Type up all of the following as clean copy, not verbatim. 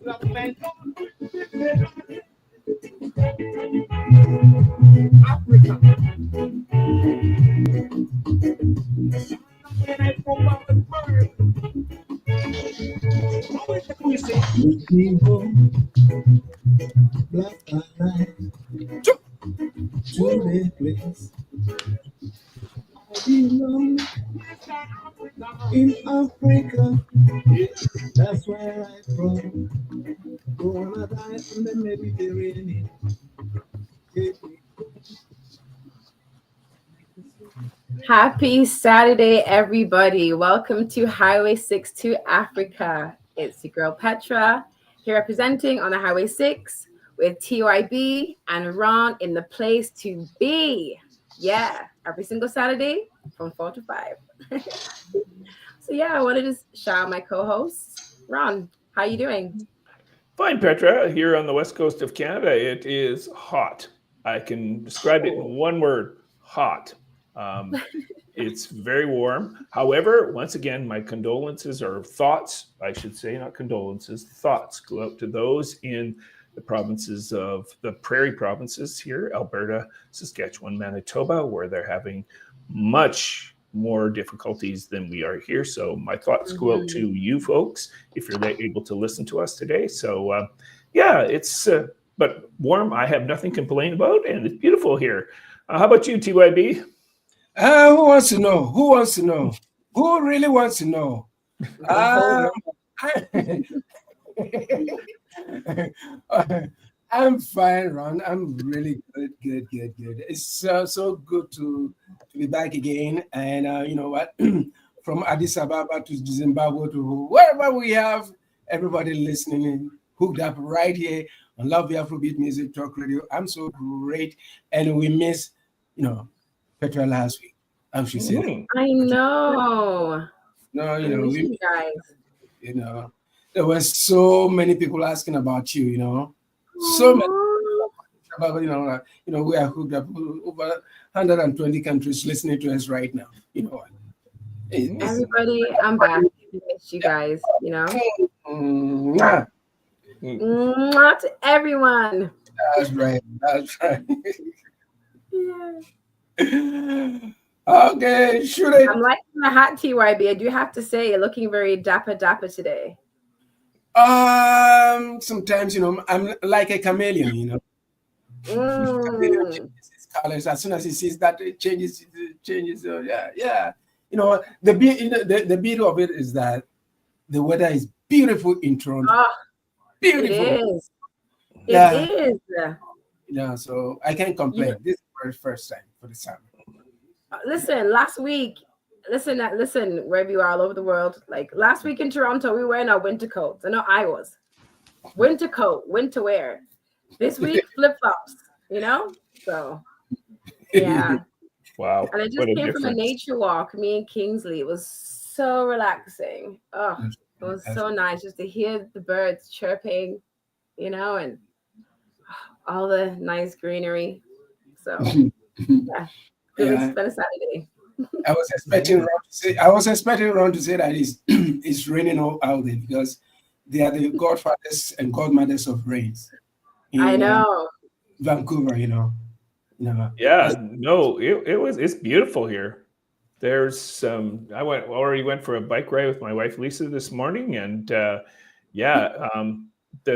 Black and white, to the place I belong in Africa. That's where I'm from. Gonna die from the Mediterranean. Happy Saturday, everybody. Welcome to Highway 6 to Africa. It's your girl Petraa here representing on the Highway 6 with TYB and Ron in the place to be. Yeah, every single Saturday from 4 to 5. So yeah, I wanted to shout out my co-host, Ron. How you doing? Fine, Petraa. Here on the west coast of Canada, it is hot. I can describe it in one word: hot. It's very warm. However, once again, my condolences or thoughts, I should say, not condolences, thoughts go out to those in the provinces of the prairie provinces here, Alberta, Saskatchewan, Manitoba, where they're having much more difficulties than we are here. So my thoughts go out to you folks if you're able to listen to us today. So yeah, it's but warm. I have nothing to complain about, and it's beautiful here. How about you, TYB? Who wants to know? Who wants to know? Who really wants to know? I'm fine, Ron. I'm really good. It's so good to be back again. And you know what? From Addis Ababa to Zimbabwe to wherever we have everybody listening, hooked up right here on Love the Afrobeat Music Talk Radio. I'm so great. And we miss, Petraa last week. How she said it. I know. No, you guys. There were so many people asking about you, So many about, we are hooked up over 120 countries listening to us right now. Everybody, I'm back. I miss you guys, Mwah. Mwah to everyone. That's right. Yeah. Okay, shoot it. I'm liking the hat, TYB. I do have to say, you're looking very dapper today. Sometimes, I'm like a chameleon, Chameleon changes its colors. As soon as he sees that, it changes. So yeah. The beauty of it is that the weather is beautiful in Toronto. Oh, beautiful. It is. It is. So I can't complain. This is the first time for the summer. Listen, last week, listen, wherever you are all over the world, like last week in Toronto, we were in our winter coats. I know I was. Winter coat, winter wear. This week, flip-flops, So, yeah. Wow. And I just came from a nature walk, me and Kingsley. It was so relaxing. Oh, it was so nice just to hear the birds chirping, and all the nice greenery. So, yeah. It's been a Saturday. I was expecting Ron to say that it's raining out there because they are the godfathers and godmothers of rains. I know. Vancouver, Yeah, no, it's beautiful here. There's I already went for a bike ride with my wife Lisa this morning, and the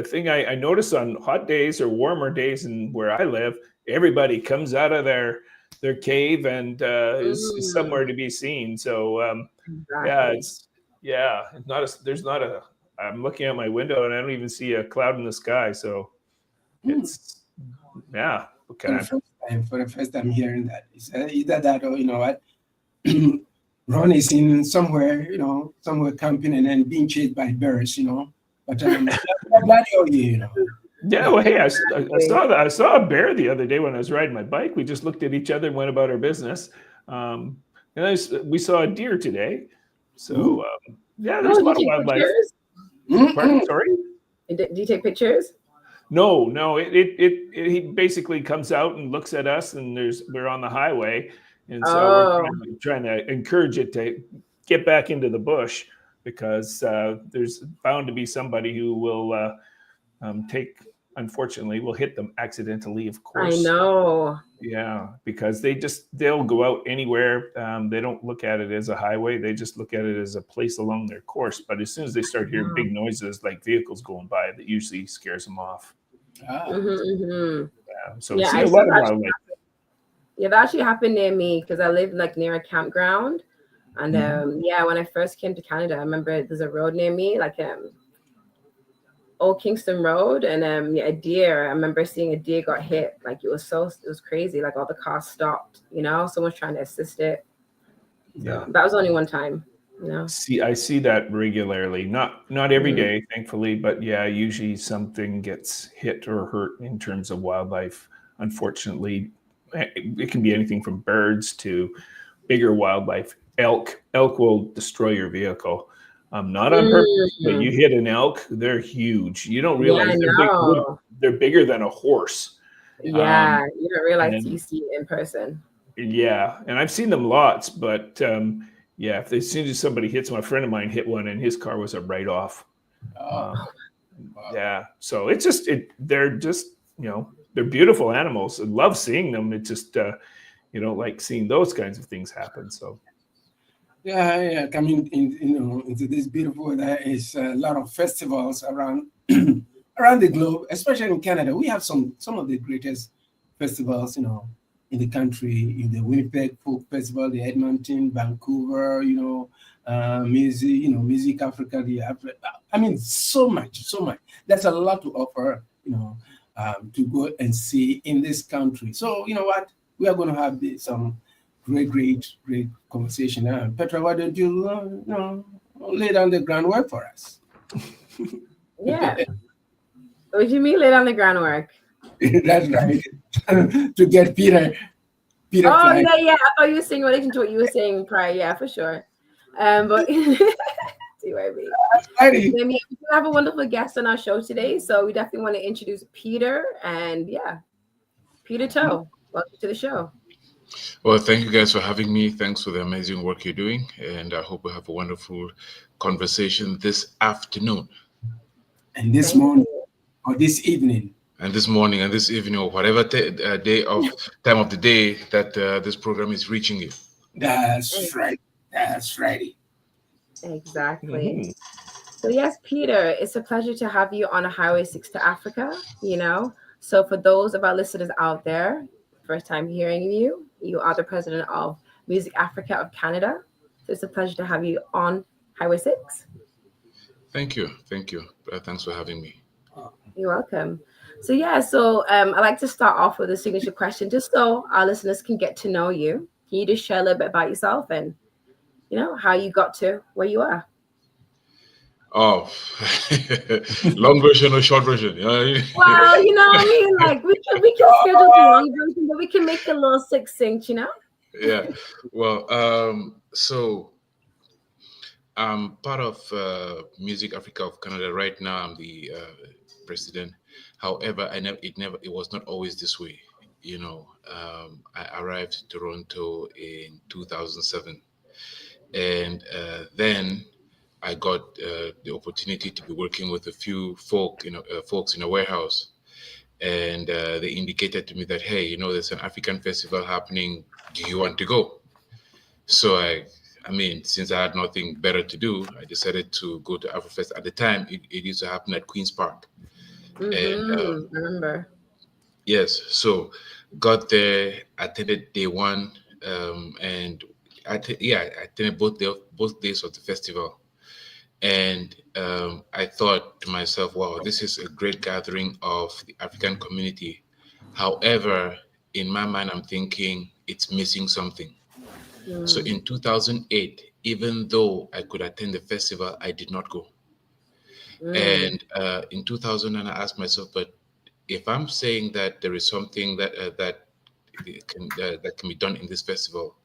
thing I notice on hot days or warmer days and where I live, everybody comes out of their cave and is somewhere to be seen. So I'm looking out my window and I don't even see a cloud in the sky. So it's okay. For the first time hearing that, it's either that or what, Ron is in somewhere camping and then being chased by bears, But I'm glad you're here, Yeah, well, hey, I saw a bear the other day when I was riding my bike. We just looked at each other and went about our business. And we saw a deer today. So there's a lot of wildlife. Pardon, sorry? Do you take pictures? No. He basically comes out and looks at us, and we're on the highway, and so we're trying to encourage it to get back into the bush because there's bound to be somebody who will unfortunately, will hit them accidentally, of I course. know. Yeah, because they'll go out anywhere. They don't look at it as a highway. They just look at it as a place along their course. But as soon as they start hearing big noises like vehicles going by, that usually scares them off. Yeah, so Yeah, see I a saw lot of that. wildlife. Yeah, that actually happened near me because I live like near a campground. And yeah, when I first came to Canada, I remember there's a road near me, like Old Kingston Road, and yeah, a deer. I remember seeing a deer got hit. Like it was crazy. Like all the cars stopped. You know, someone's trying to assist it. So Yeah. that was only one time. You know. I see that regularly. Not every day, thankfully, but yeah, usually something gets hit or hurt in terms of wildlife. Unfortunately, it can be anything from birds to bigger wildlife. Elk will destroy your vehicle. Not on purpose, but you hit an elk, they're huge. You don't realize Yeah, I know. they're bigger than a horse. Yeah, you don't realize and- you see it in person. Yeah, and I've seen them lots, but yeah, as soon as somebody hits one, a friend of mine hit one, and his car was a write-off. Yeah, so it's just they're just they're beautiful animals. I love seeing them. It's just you don't like seeing those kinds of things happen. So yeah, coming into this beautiful weather is a lot of festivals around around the globe, especially in Canada. We have some of the greatest festivals, in the country, in the Winnipeg Folk Festival, the Edmonton, Vancouver, music, Music Africa, I mean, so much. There's a lot to offer, to go and see in this country. So, you know what? We are going to have some great conversation. Petraa, why don't you, lay down the groundwork for us? Yeah. What do you mean lay down the groundwork? That's right. To get Peter. Oh, yeah. I thought you were saying in relation to what you were saying prior. Yeah, for sure. But see what I mean. We have a wonderful guest on our show today, so we definitely want to introduce Peter. And yeah, Peter Toe, welcome to the show. Well, thank you guys for having me. Thanks for the amazing work you're doing, and I hope we have a wonderful conversation this afternoon. And this morning, or this evening. And this morning, and this evening, or whatever time of the day that this program is reaching you. That's right. That's right. Exactly. So yes, Peter, it's a pleasure to have you on a Highway 6 to Africa. So for those of our listeners out there, first time hearing you, you are the president of Music Africa of Canada. So it's a pleasure to have you on Highway 6. Thank you. Thanks for having me. You're welcome. So I'd like to start off with a signature question, just so our listeners can get to know you. Can you just share a little bit about yourself and, how you got to where you are? Oh, long version or short version? Well, I mean, like we can schedule the long version, but we can make it a little succinct, Yeah. Well, so I'm part of Music Africa of Canada right now. I'm the president. However, it was not always this way. I arrived in Toronto in 2007, and then I got the opportunity to be working with a few folks in a warehouse, and they indicated to me that, hey, there's an African festival happening. Do you want to go? So I mean, since I had nothing better to do, I decided to go to Afrofest. At the time, it used to happen at Queen's Park. And I remember. Yes, so got there, attended day one, and I attended both days of the festival. And I thought to myself, wow, this is a great gathering of the African community. However, in my mind, I'm thinking it's missing something. So in 2008, even though I could attend the festival, I did not go. And in 2000, I asked myself, but if I'm saying that there is something that can be done in this festival,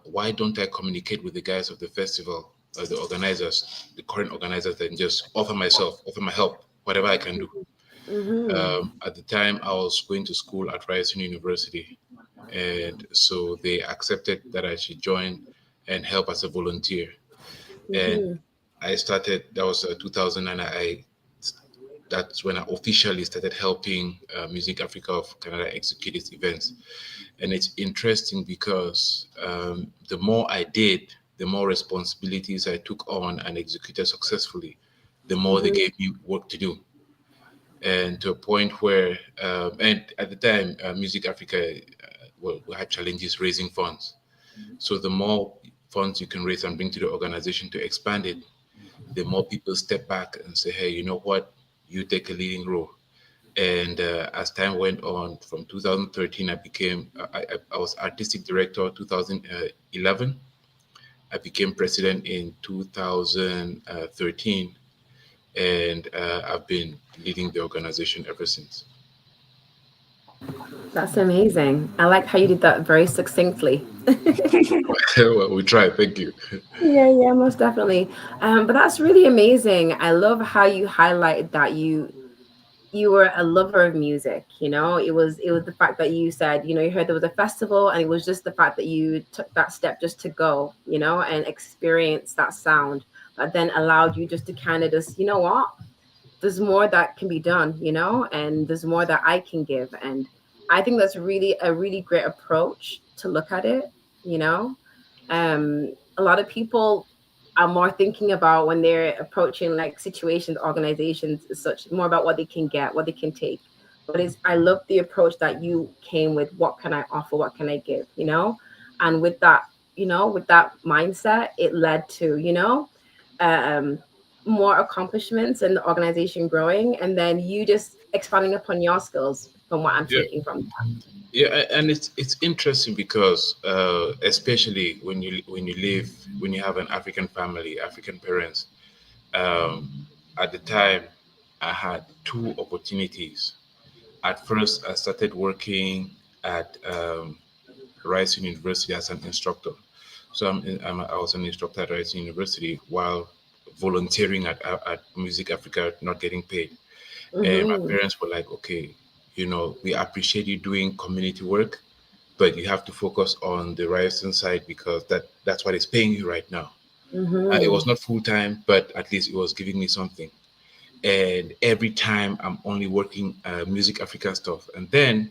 why don't I communicate with the guys of the festival, the organizers, the current organizers, and just offer my help, whatever I can do. At the time, I was going to school at Ryerson University, and so they accepted that I should join and help as a volunteer. And I started. That was 2000, and that's when I officially started helping Music Africa of Canada execute its events. And it's interesting because the more I did, the more responsibilities I took on and executed successfully, the more they gave me work to do. And to a point where, and at the time, Music Africa, well, we had challenges raising funds. So the more funds you can raise and bring to the organization to expand it, the more people step back and say, hey, you know what? You take a leading role. And as time went on, from 2013, I became, I was artistic director 2011. I became president in 2013, and I've been leading the organization ever since. That's amazing. I like how you did that very succinctly. Well, we try. Thank you. Yeah, most definitely. But that's really amazing. I love how you highlighted that you were a lover of music. It was the fact that you said, you heard there was a festival, and it was just the fact that you took that step just to go, and experience that sound, that then allowed you just to kind of just, you know what, there's more that can be done, and there's more that I can give. And I think that's really a really great approach to look at it. you know a lot of people are more thinking about, when they're approaching like situations, organizations as such, more about what they can get, what they can take. But I love the approach that you came with. What can I offer? What can I give? And with that, with that mindset, it led to, um, more accomplishments and the organization growing, and then you just expanding upon your skills, from what I'm Yeah. taking from that. Yeah, and it's interesting because especially when you have an African family, African parents. Um, at the time, I had two opportunities. At first, I started working at Rice University as an instructor. So I was an instructor at Rice University while volunteering at Music Africa, not getting paid. And my Mm-hmm. parents were like, okay, we appreciate you doing community work, but you have to focus on the Ryerson side because that's what is paying you right now. It Mm-hmm. was not full time, but at least it was giving me something. And every time I'm only working Music Africa stuff. And then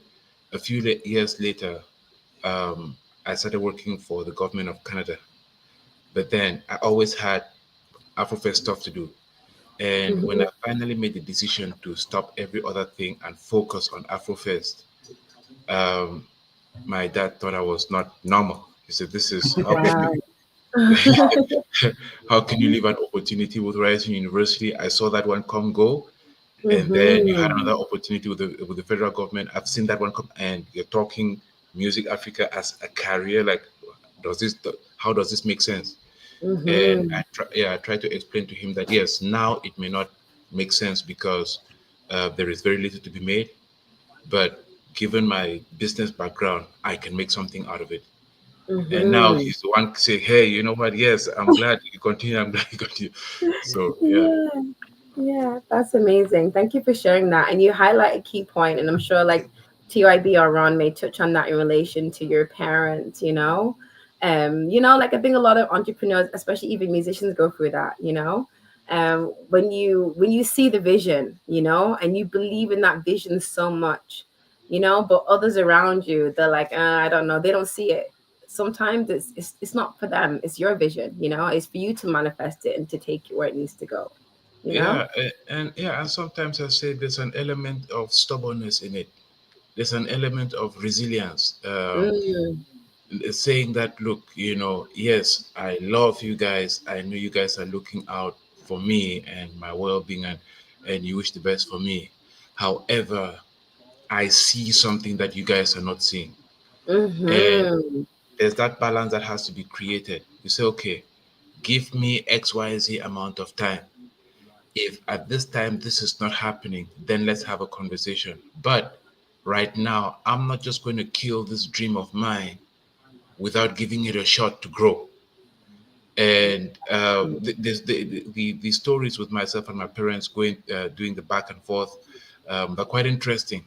a few years later, um, I started working for the government of Canada. But then I always had Afrofest stuff to do. And when Mm-hmm. I finally made the decision to stop every other thing and focus on Afrofest, um, my dad thought I was not normal. He said, "This is how can Wow. you how can you leave an opportunity with Rising University? I saw that one come go, and then you had Mm-hmm. another opportunity with the federal government. I've seen that one come, and you're talking Music Africa as a career. Like, how does this make sense?" And Mm-hmm. I try to explain to him that yes, now it may not make sense because there is very little to be made, but given my business background, I can make something out of it. And now Mm-hmm. he's the one saying, "Hey, you know what? Yes, I'm glad you continue. I'm glad you continue." So yeah, Yeah. Yeah, that's amazing. Thank you for sharing that. And you highlight a key point, and I'm sure like TYB or Ron may touch on that in relation to your parents, like I think a lot of entrepreneurs, especially even musicians, go through that, when you see the vision, and you believe in that vision so much, but others around you, they're like, I don't know, they don't see it. Sometimes it's not for them, it's your vision, it's for you to manifest it and to take it where it needs to go, you know? and sometimes I say there's an element of stubbornness in it. There's an element of resilience. Mm, Saying that, look, yes, I love you guys. I know you guys are looking out for me and my well-being, and you wish the best for me. However, I see something that you guys are not seeing. And mm-hmm, there's that balance that has to be created. You say, okay, give me XYZ amount of time. If at this time this is not happening, then let's have a conversation. But right now, I'm not just going to kill this dream of mine without giving it a shot to grow. And the stories with myself and my parents going doing the back and forth, they're quite interesting.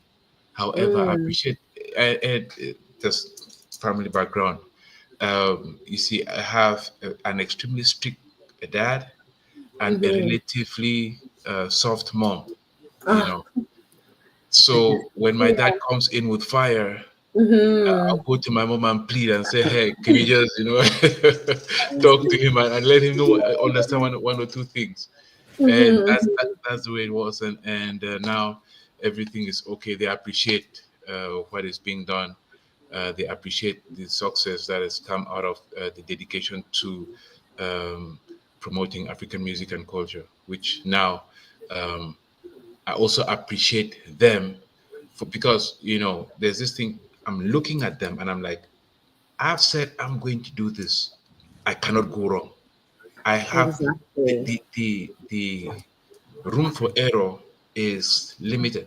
However, I mm, appreciate and just family background. You see, I have an extremely strict dad and a mm-hmm, relatively soft mom. you know. So when my dad comes in with fire, I'll go to my mom and plead and say, hey, can you just, talk to him and let him know, understand one or two things. And that's the way it was. And now everything is okay. They appreciate what is being done. They appreciate the success that has come out of the dedication to promoting African music and culture, which now I also appreciate them because, there's this thing, I'm looking at them and I'm like, I've said I'm going to do this. I cannot go wrong. I have Exactly. the room for error is limited.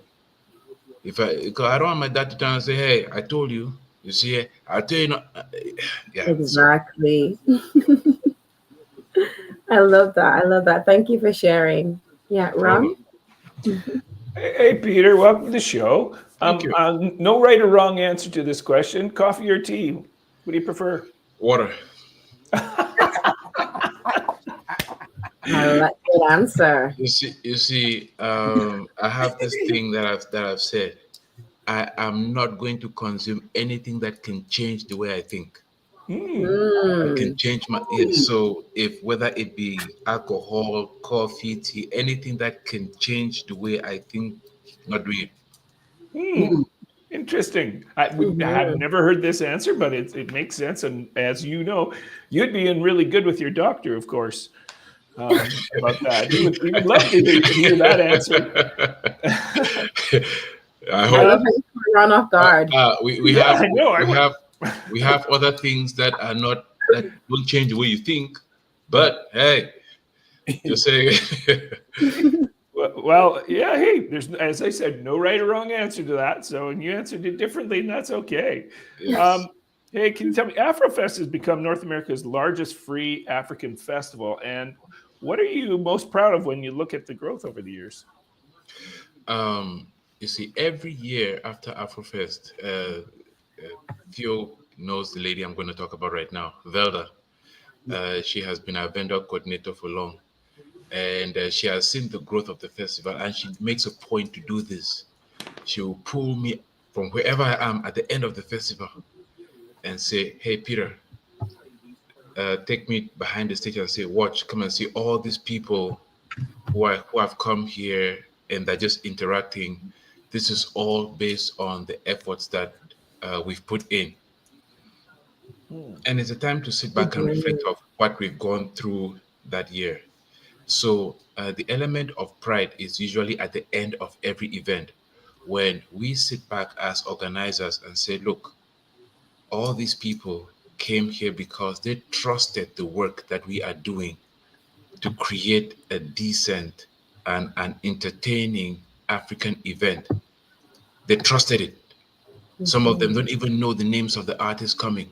Because I don't want my dad to turn and say, "Hey, I told you." You see, I tell you, yeah. So, Exactly. I love that. I love that. Thank you for sharing. Yeah, no Ron? problem. Hey, Peter, welcome to the show. Thank you. No right or wrong answer to this question. Coffee or tea? What do you prefer? Water. I like that answer. You see, I have this thing that I've said. I am not going to consume anything that can change the way I think. That can change my, yeah. So if whether it be alcohol, coffee, tea, anything that can change the way I think, not doing it. Interesting. I've never heard this answer, but it makes sense. And as you know, you'd be in really good with your doctor, of course, about that. He would love to hear that answer. I I love hope how you put Ron off guard. we Yeah, have I know. I we would. have we have other things that are not that don't change the way you think. But hey, just say Well, yeah. Hey, there's, as I said, no right or wrong answer to that. So, and you answered it differently, and that's okay. yes. Hey, can you tell me, Afrofest has become North America's largest free African festival, and what are you most proud of when you look at the growth over the years? You see, every year after Afrofest, Theo knows the lady I'm going to talk about right now, Velda. She has been our vendor coordinator for long, and she has seen the growth of the festival, and she makes a point to do this. She will pull me from wherever I am at the end of the festival and say, "Hey, Peter, take me behind the stage and say, watch, come and see all these people who have come here and they're just interacting. This is all based on the efforts that we've put in." And it's a time to sit back and reflect of what we've gone through that year. So the element of pride is usually at the end of every event when we sit back as organizers and say, look, all these people came here because they trusted the work that we are doing to create a decent and an entertaining African event. They trusted it. Some of them don't even know the names of the artists coming,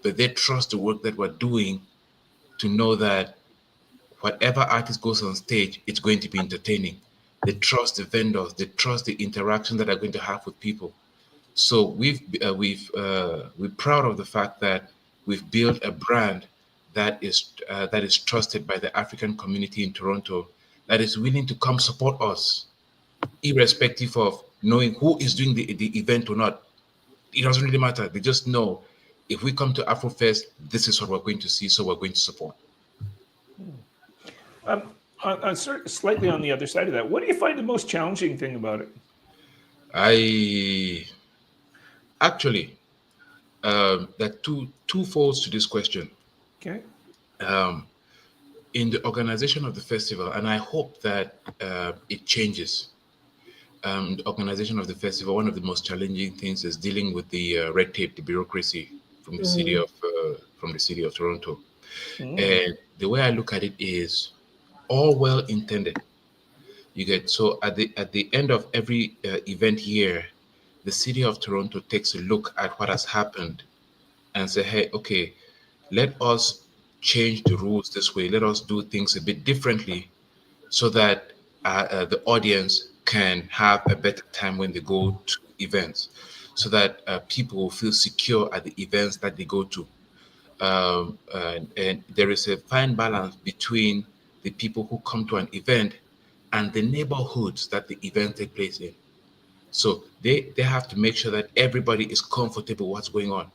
but they trust the work that we're doing to know that whatever artist goes on stage, it's going to be entertaining. They trust the vendors. They trust the interaction that they're going to have with people. So we're proud of the fact that we've built a brand that is trusted by the African community in Toronto, that is willing to come support us, irrespective of knowing who is doing the event or not. It doesn't really matter. They just know if we come to Afrofest, this is what we're going to see, so we're going to support. Slightly on the other side of that, what do you find the most challenging thing about it? I actually there are two folds to this question. Okay. In the organization of the festival, and I hope that it changes. The organization of the festival, one of the most challenging things is dealing with the red tape, the bureaucracy from the city of Toronto. And the way I look at it is all well intended. You get, so at the end of every event here, the city of Toronto takes a look at what has happened and say, hey, okay, let us change the rules this way. Let us do things a bit differently so that the audience can have a better time when they go to events, so that people will feel secure at the events that they go to. And there is a fine balance between the people who come to an event and the neighborhoods that the event take place in. So they have to make sure that everybody is comfortable with what's going on.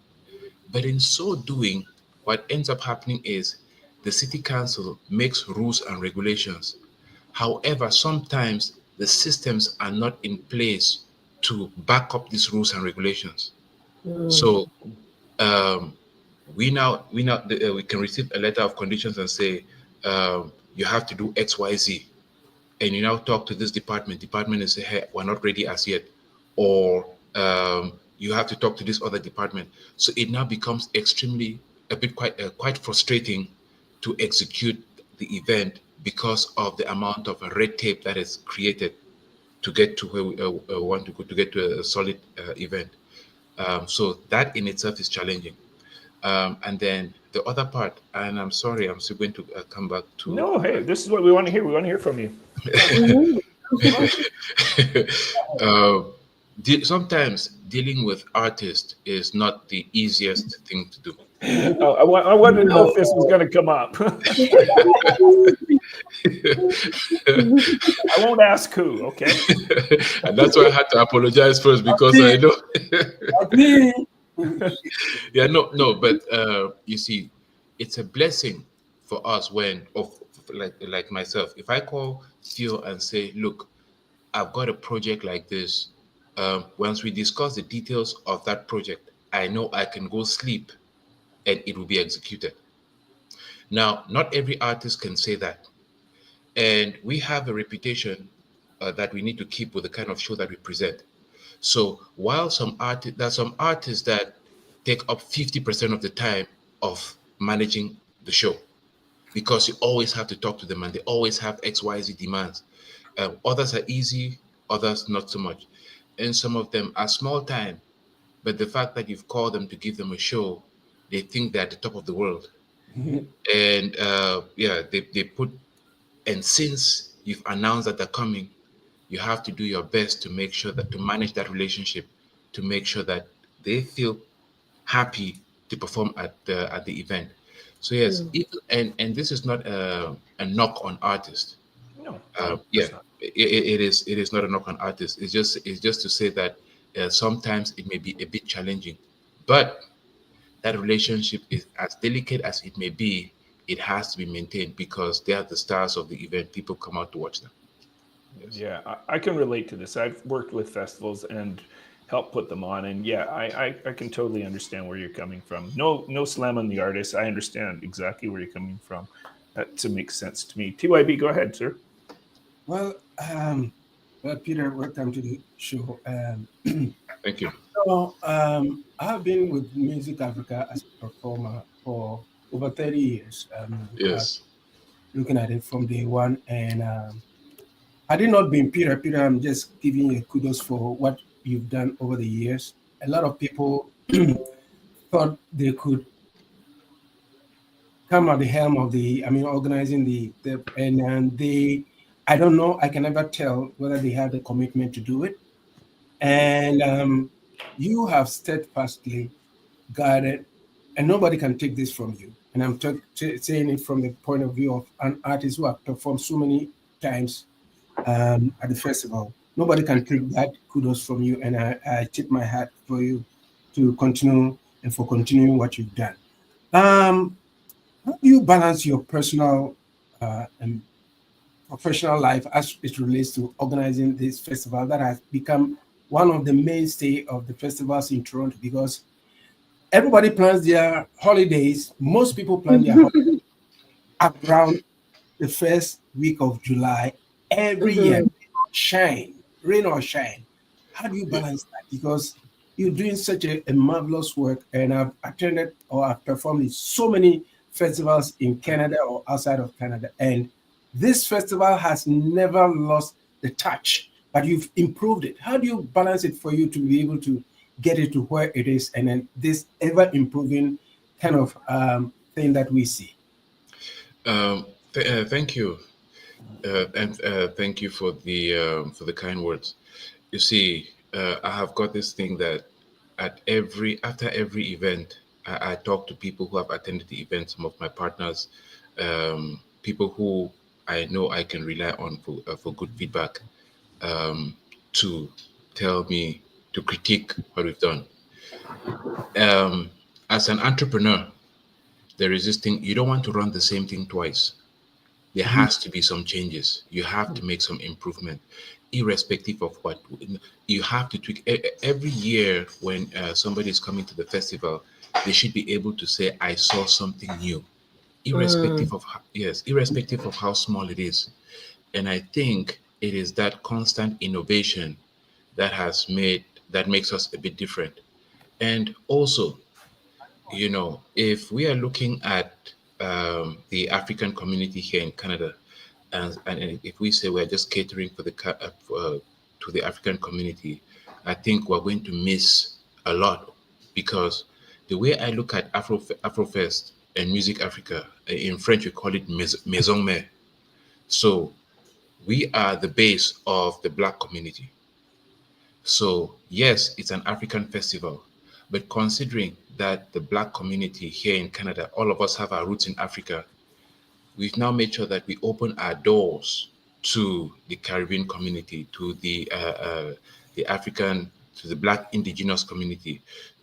But in so doing, what ends up happening is the city council makes rules and regulations. However, sometimes the systems are not in place to back up these rules and regulations. So um, we can receive a letter of conditions and say you have to do X, Y, Z, and you now talk to this department and say, hey, we're not ready as yet, or you have to talk to this other department. So it now becomes extremely a bit quite frustrating to execute the event because of the amount of red tape that is created to get to where we want to go, to get to a solid event. So that in itself is challenging. And then the other part, and I'm sorry, I'm still going to come back to. No, hey, this is what we want to hear. We want to hear from you. uh, Sometimes dealing with artists is not the easiest thing to do. I wondered if this was going to come up. I won't ask who, okay? And that's why I had to apologize first, because I know. Yeah, no, but you see, it's a blessing for us when, like myself, if I call Theo and say, look, I've got a project like this. Once we discuss the details of that project, I know I can go sleep and it will be executed. Now, not every artist can say that. And we have a reputation that we need to keep with the kind of show that we present. So while there are some artists that take up 50% of the time of managing the show, because you always have to talk to them and they always have XYZ demands. Others are easy, others not so much. And some of them are small time, but the fact that you've called them to give them a show, they think they're at the top of the world. And yeah, they put, and since you've announced that they're coming, you have to do your best to make sure that to manage that relationship, to make sure that they feel happy to perform at the event. So yes, and this is not a knock on artists. No, Yeah, it's not. it is not a knock on artists. It's just to say that sometimes it may be a bit challenging, but that relationship is as delicate as it may be. It has to be maintained because they are the stars of the event. People come out to watch them. Yes. Yeah, I can relate to this. I've worked with festivals and helped put them on, and yeah, I can totally understand where you're coming from. No slam on the artist. I understand exactly where you're coming from. That makes sense to me. TYB, go ahead, sir. Well, Peter, welcome to the show. Thank you. So, I've been with Music Africa as a performer for over 30 years. Yes. Looking at it from day one, and had it not been Peter, I'm just giving you kudos for what you've done over the years. A lot of people thought they could come at the helm of organizing and they, I don't know, I can never tell whether they have the commitment to do it. And you have steadfastly guarded, and nobody can take this from you. And I'm saying it from the point of view of an artist who have performed so many times at the festival. Nobody can take that kudos from you, and I tip my hat for you to continue and for continuing what you've done. How do you balance your personal and professional life as it relates to organizing this festival that has become one of the mainstay of the festivals in Toronto? Because everybody plans their holidays. Most people plan their holidays around the first week of July every year. Rain or shine. How do you balance that? Because you're doing such a marvelous work, and I've attended or I've performed in so many festivals in Canada or outside of Canada, and this festival has never lost the touch, but you've improved it. How do you balance it for you to be able to get it to where it is, and then this ever improving kind of thing that we see? Thank you, and thank you for the kind words. You see, I have got this thing that after every event, I talk to people who have attended the event, some of my partners, people who I know I can rely on for good feedback, to tell me, to critique what we've done. As an entrepreneur, there is this thing, you don't want to run the same thing twice. There has to be some changes. You have to make some improvement, irrespective of what. You have to tweak every year. When somebody is coming to the festival, they should be able to say, I saw something new, irrespective of yes, irrespective of how small it is. And I think it is that constant innovation that has made that makes us a bit different. And also, if we are looking at the African community here in Canada, and if we say we're just catering to the African community, I think we're going to miss a lot, because the way I look at Afrofest and Music Africa, in French we call it Maison Mère. So we are the base of the Black community. So yes, it's an African festival, but considering that the Black community here in Canada, all of us have our roots in Africa, we've now made sure that we open our doors to the Caribbean community, to the African, to the Black indigenous community,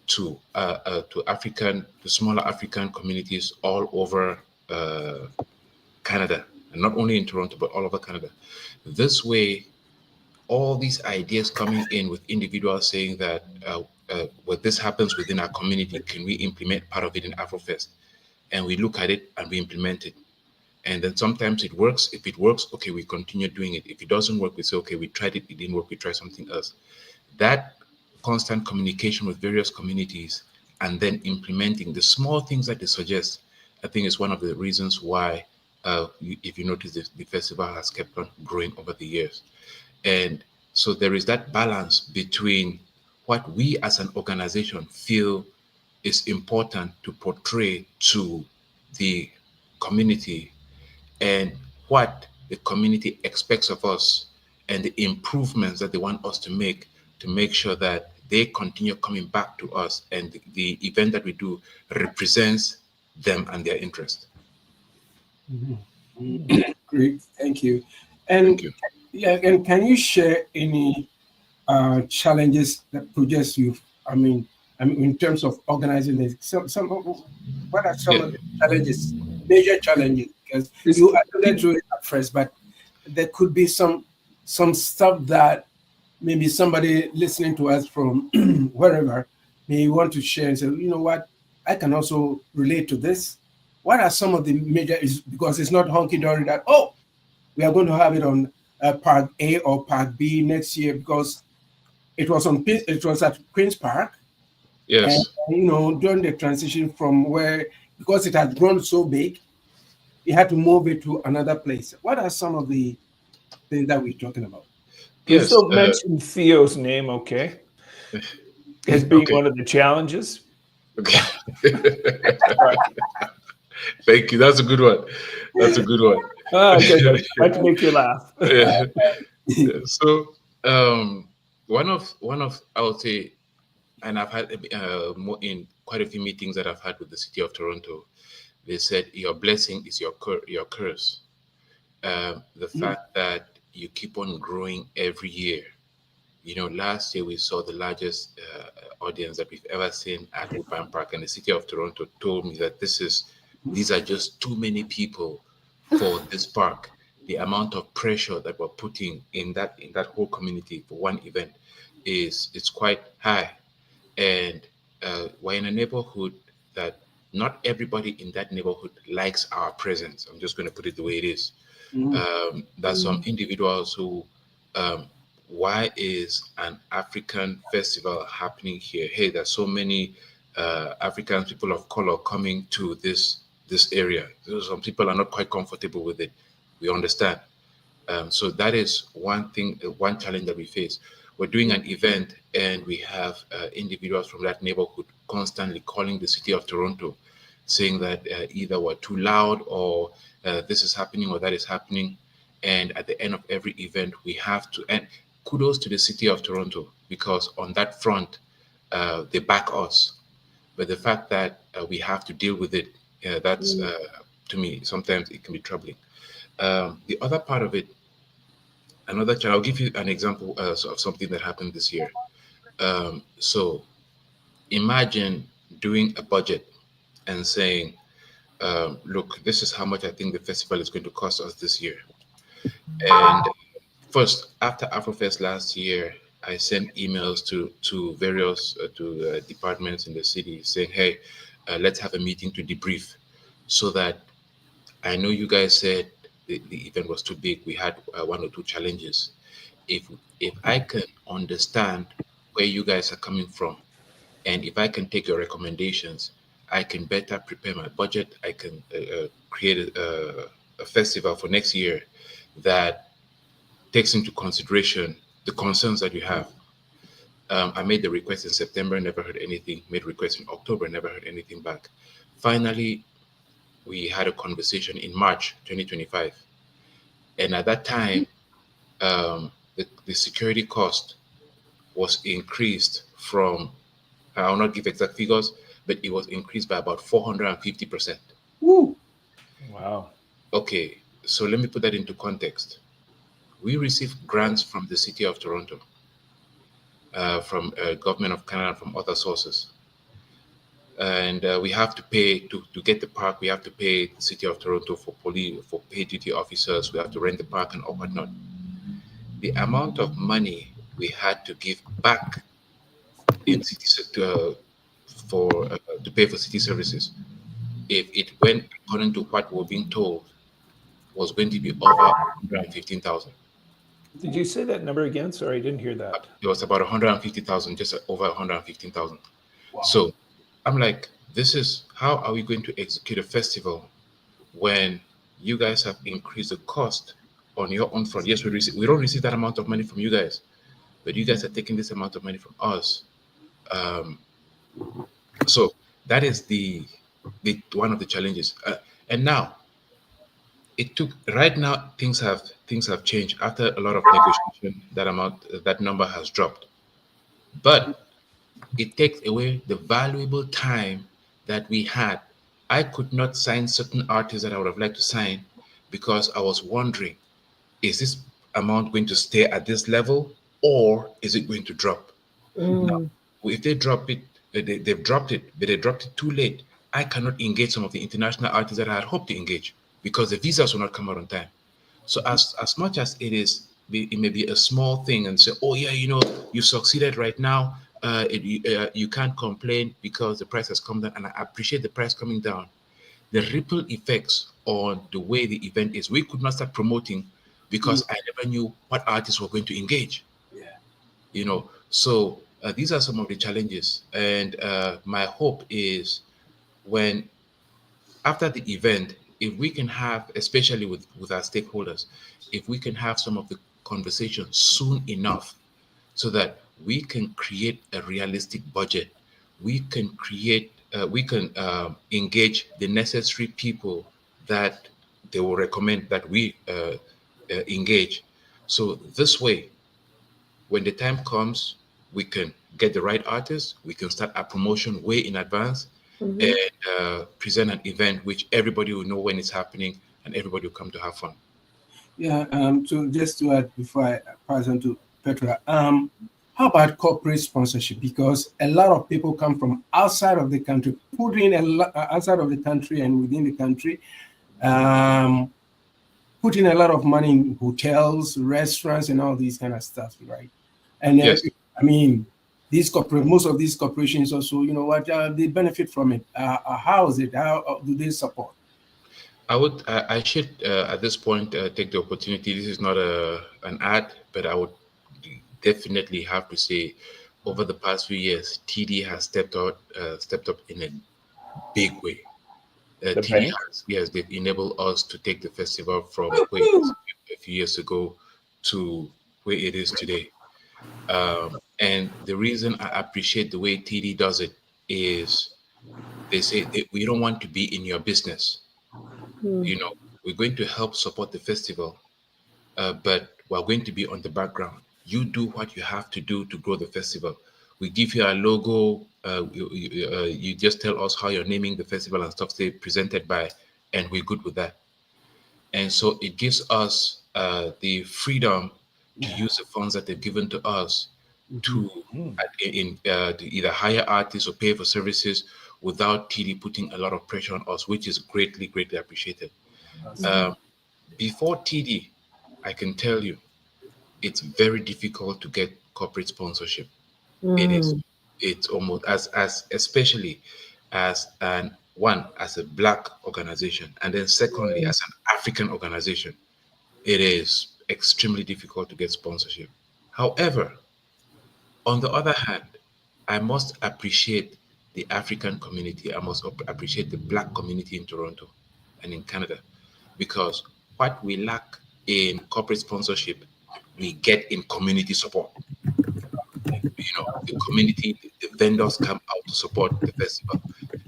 to the smaller African communities all over Canada, and not only in Toronto but all over Canada. This way, all these ideas coming in with individuals saying that what this happens within our community, can we implement part of it in Afrofest? And we look at it and we implement it. And then sometimes it works. If it works, okay, we continue doing it. If it doesn't work, we say, okay, we tried it, it didn't work, we try something else. That constant communication with various communities and then implementing the small things that they suggest, I think is one of the reasons why, if you notice, the festival has kept on growing over the years. And so there is that balance between what we as an organization feel is important to portray to the community, and what the community expects of us, and the improvements that they want us to make sure that they continue coming back to us, and the event that we do represents them and their interest. Great, thank you. Thank you. Yeah, and can you share any challenges that projects in terms of organizing this? What are some of the challenges, major challenges? Because you alluded to it at first, but there could be some stuff that maybe somebody listening to us from wherever may want to share and say, you know what, I can also relate to this. What are some of the major issues? Because it's not honky-dory that, we are going to have it on Park A or Park B next year, because it was at Queen's Park. Yes. And during the transition from because it had grown so big, you had to move it to another place. What are some of the things that we're talking about? Yes. Still mention Theo's name, okay? As being one of the challenges. Okay. Thank you. That's a good one. Okay. I like to make you laugh. Yeah. So one of I would say, and I've had in quite a few meetings that I've had with the city of Toronto, they said your blessing is your curse. The fact that you keep on growing every year. Last year we saw the largest audience that we've ever seen at Woodbine Park, and the city of Toronto told me that these are just too many people for this park. The amount of pressure that we're putting in that whole community for one event it's quite high. And we're in a neighborhood that not everybody in that neighborhood likes our presence. I'm just going to put it the way it is. There's some individuals who, why is an African festival happening here? Hey, there's so many African people of color coming to this area. Some people are not quite comfortable with it. We understand. So that is one challenge that we face. We're doing an event and we have individuals from that neighborhood constantly calling the city of Toronto, saying that either we're too loud or this is happening or that is happening. And at the end of every event, we have to, and kudos to the city of Toronto, because on that front, they back us. But the fact that we have to deal with it, that's, to me, sometimes it can be troubling. The other part of it, another challenge, I'll give you an example of something that happened this year. So imagine doing a budget and saying, look, this is how much I think the festival is going to cost us this year. And first, after Afrofest last year, I sent emails to various departments in the city saying, "Hey, let's have a meeting to debrief, so that I know you guys said the event was too big. We had one or two challenges. If if I can understand where you guys are coming from, and if I can take your recommendations, I can better prepare my budget. I can create a festival for next year that takes into consideration the concerns that you have." I made the request in September, never heard anything. Made request in October, never heard anything back. Finally, we had a conversation in March 2025. And at that time, the security cost was increased from, I will not give exact figures, but it was increased by about 450%. Woo. Wow. Okay, so let me put that into context. We received grants from the City of Toronto, from Government of Canada, from other sources. And we have to pay to get the park. We have to pay the City of Toronto for police, for paid duty officers. We have to rent the park and all whatnot. The amount of money we had to give back in city to pay for city services, if it went according to what we're being told, was going to be over 115,000. Did you say that number again? Sorry, I didn't hear that. It was about 150,000, just over 115,000. Wow. So I'm like, this is, how are we going to execute a festival when you guys have increased the cost on your own front? Yes, we don't receive that amount of money from you guys, but you guys are taking this amount of money from us. So that is the one of the challenges. And now it took, right now things have changed. After a lot of negotiation, that number has dropped. But it takes away the valuable time that we had. I could not sign certain artists that I would have liked to sign because I was wondering, is this amount going to stay at this level, or is it going to drop? Now, if they drop it, they've dropped it, but they dropped it too late. I cannot engage some of the international artists that I had hoped to engage because the visas will not come out on time. So as much as it may be a small thing and say, oh yeah, you succeeded right now, you can't complain because the price has come down, and I appreciate the price coming down. The ripple effects on the way the event is, we could not start promoting because I never knew what artists were going to engage. Yeah. So these are some of the challenges, and my hope is, when after the event, if we can have, especially with our stakeholders, if we can have some of the conversations soon enough so that we can create a realistic budget, we can create, engage the necessary people that they will recommend that we engage. So this way, when the time comes, we can get the right artists, we can start our promotion way in advance, and present an event which everybody will know when it's happening and everybody will come to have fun. Yeah, so just to add before I pass on to Petraa, how about corporate sponsorship? Because a lot of people come from outside of the country, outside of the country and within the country, putting a lot of money in hotels, restaurants, and all these kind of stuff, right? And yes. I mean, most of these corporations also, they benefit from it. How is it? How do they support? I should at this point take the opportunity. This is not an ad, but I would definitely have to say, over the past few years, TD has stepped up in a big way. TD they've enabled us to take the festival from where it was a few years ago to where it is today. And the reason I appreciate the way TD does it is, they say we don't want to be in your business. We're going to help support the festival, but we're going to be on the background. You do what you have to do to grow the festival. We give you our logo. You just tell us how you're naming the festival and stuff, say presented by, and we're good with that. And so it gives us the freedom to use the funds that they've given to us to to either hire artists or pay for services without TD putting a lot of pressure on us, which is greatly, greatly appreciated. Before TD, I can tell you, it's very difficult to get corporate sponsorship. It is. It's almost as especially as an one as a black organization, and then secondly as an African organization, it is extremely difficult to get sponsorship. However, on the other hand, I must appreciate the African community. I must appreciate the black community in Toronto and in Canada, because what we lack in corporate sponsorship, we get in community support. The community, the vendors come out to support the festival.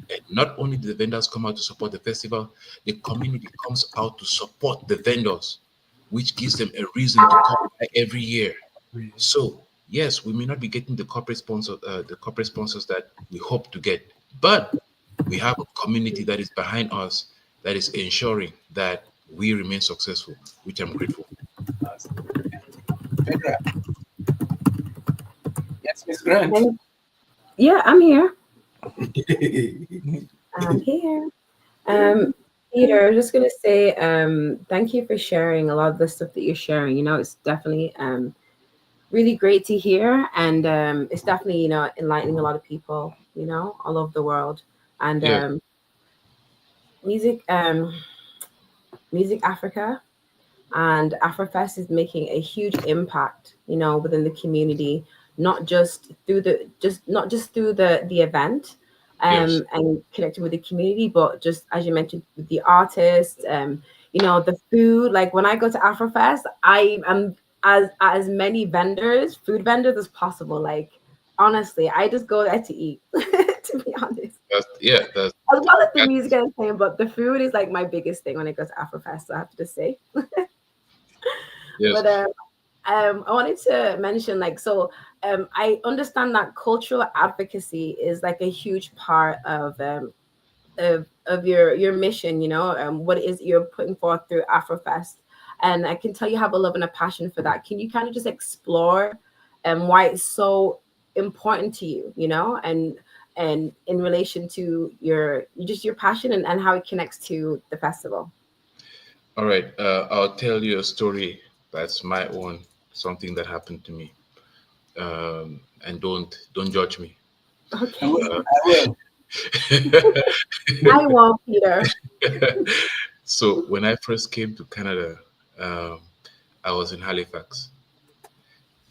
And not only do the vendors come out to support the festival, the community comes out to support the vendors, which gives them a reason to come by every year. So yes, we may not be getting the corporate sponsors that we hope to get, but we have a community that is behind us that is ensuring that we remain successful, which I'm grateful for. Petraa. Yes, Miss Grant. Yeah, I'm here. I'm here. Peter, I'm just gonna say thank you for sharing a lot of the stuff that you're sharing. It's definitely really great to hear, and it's definitely enlightening a lot of people all over the world. And Yeah. music Africa and Afrofest is making a huge impact within the community, not just through the event Yes. and connecting with the community, but just as you mentioned with the artists, the food. Like when I go to Afrofest, I am as many food vendors as possible. Like honestly, I just go there to eat. To be honest, That's as well as the music and playing, but the food is like my biggest thing when I go to Afrofest. So I have to just say. yes. But I wanted to mention, I understand that cultural advocacy is like a huge part of your mission. What it is you're putting forth through Afrofest, and I can tell you have a love and a passion for that. Can you kind of just explore why it's so important to you, and in relation to your passion and how it connects to the festival? All right. I'll tell you a story that's my own, something that happened to me. And don't judge me. Okay, I will. I won't, Peter. So when I first came to Canada, um, I was in Halifax,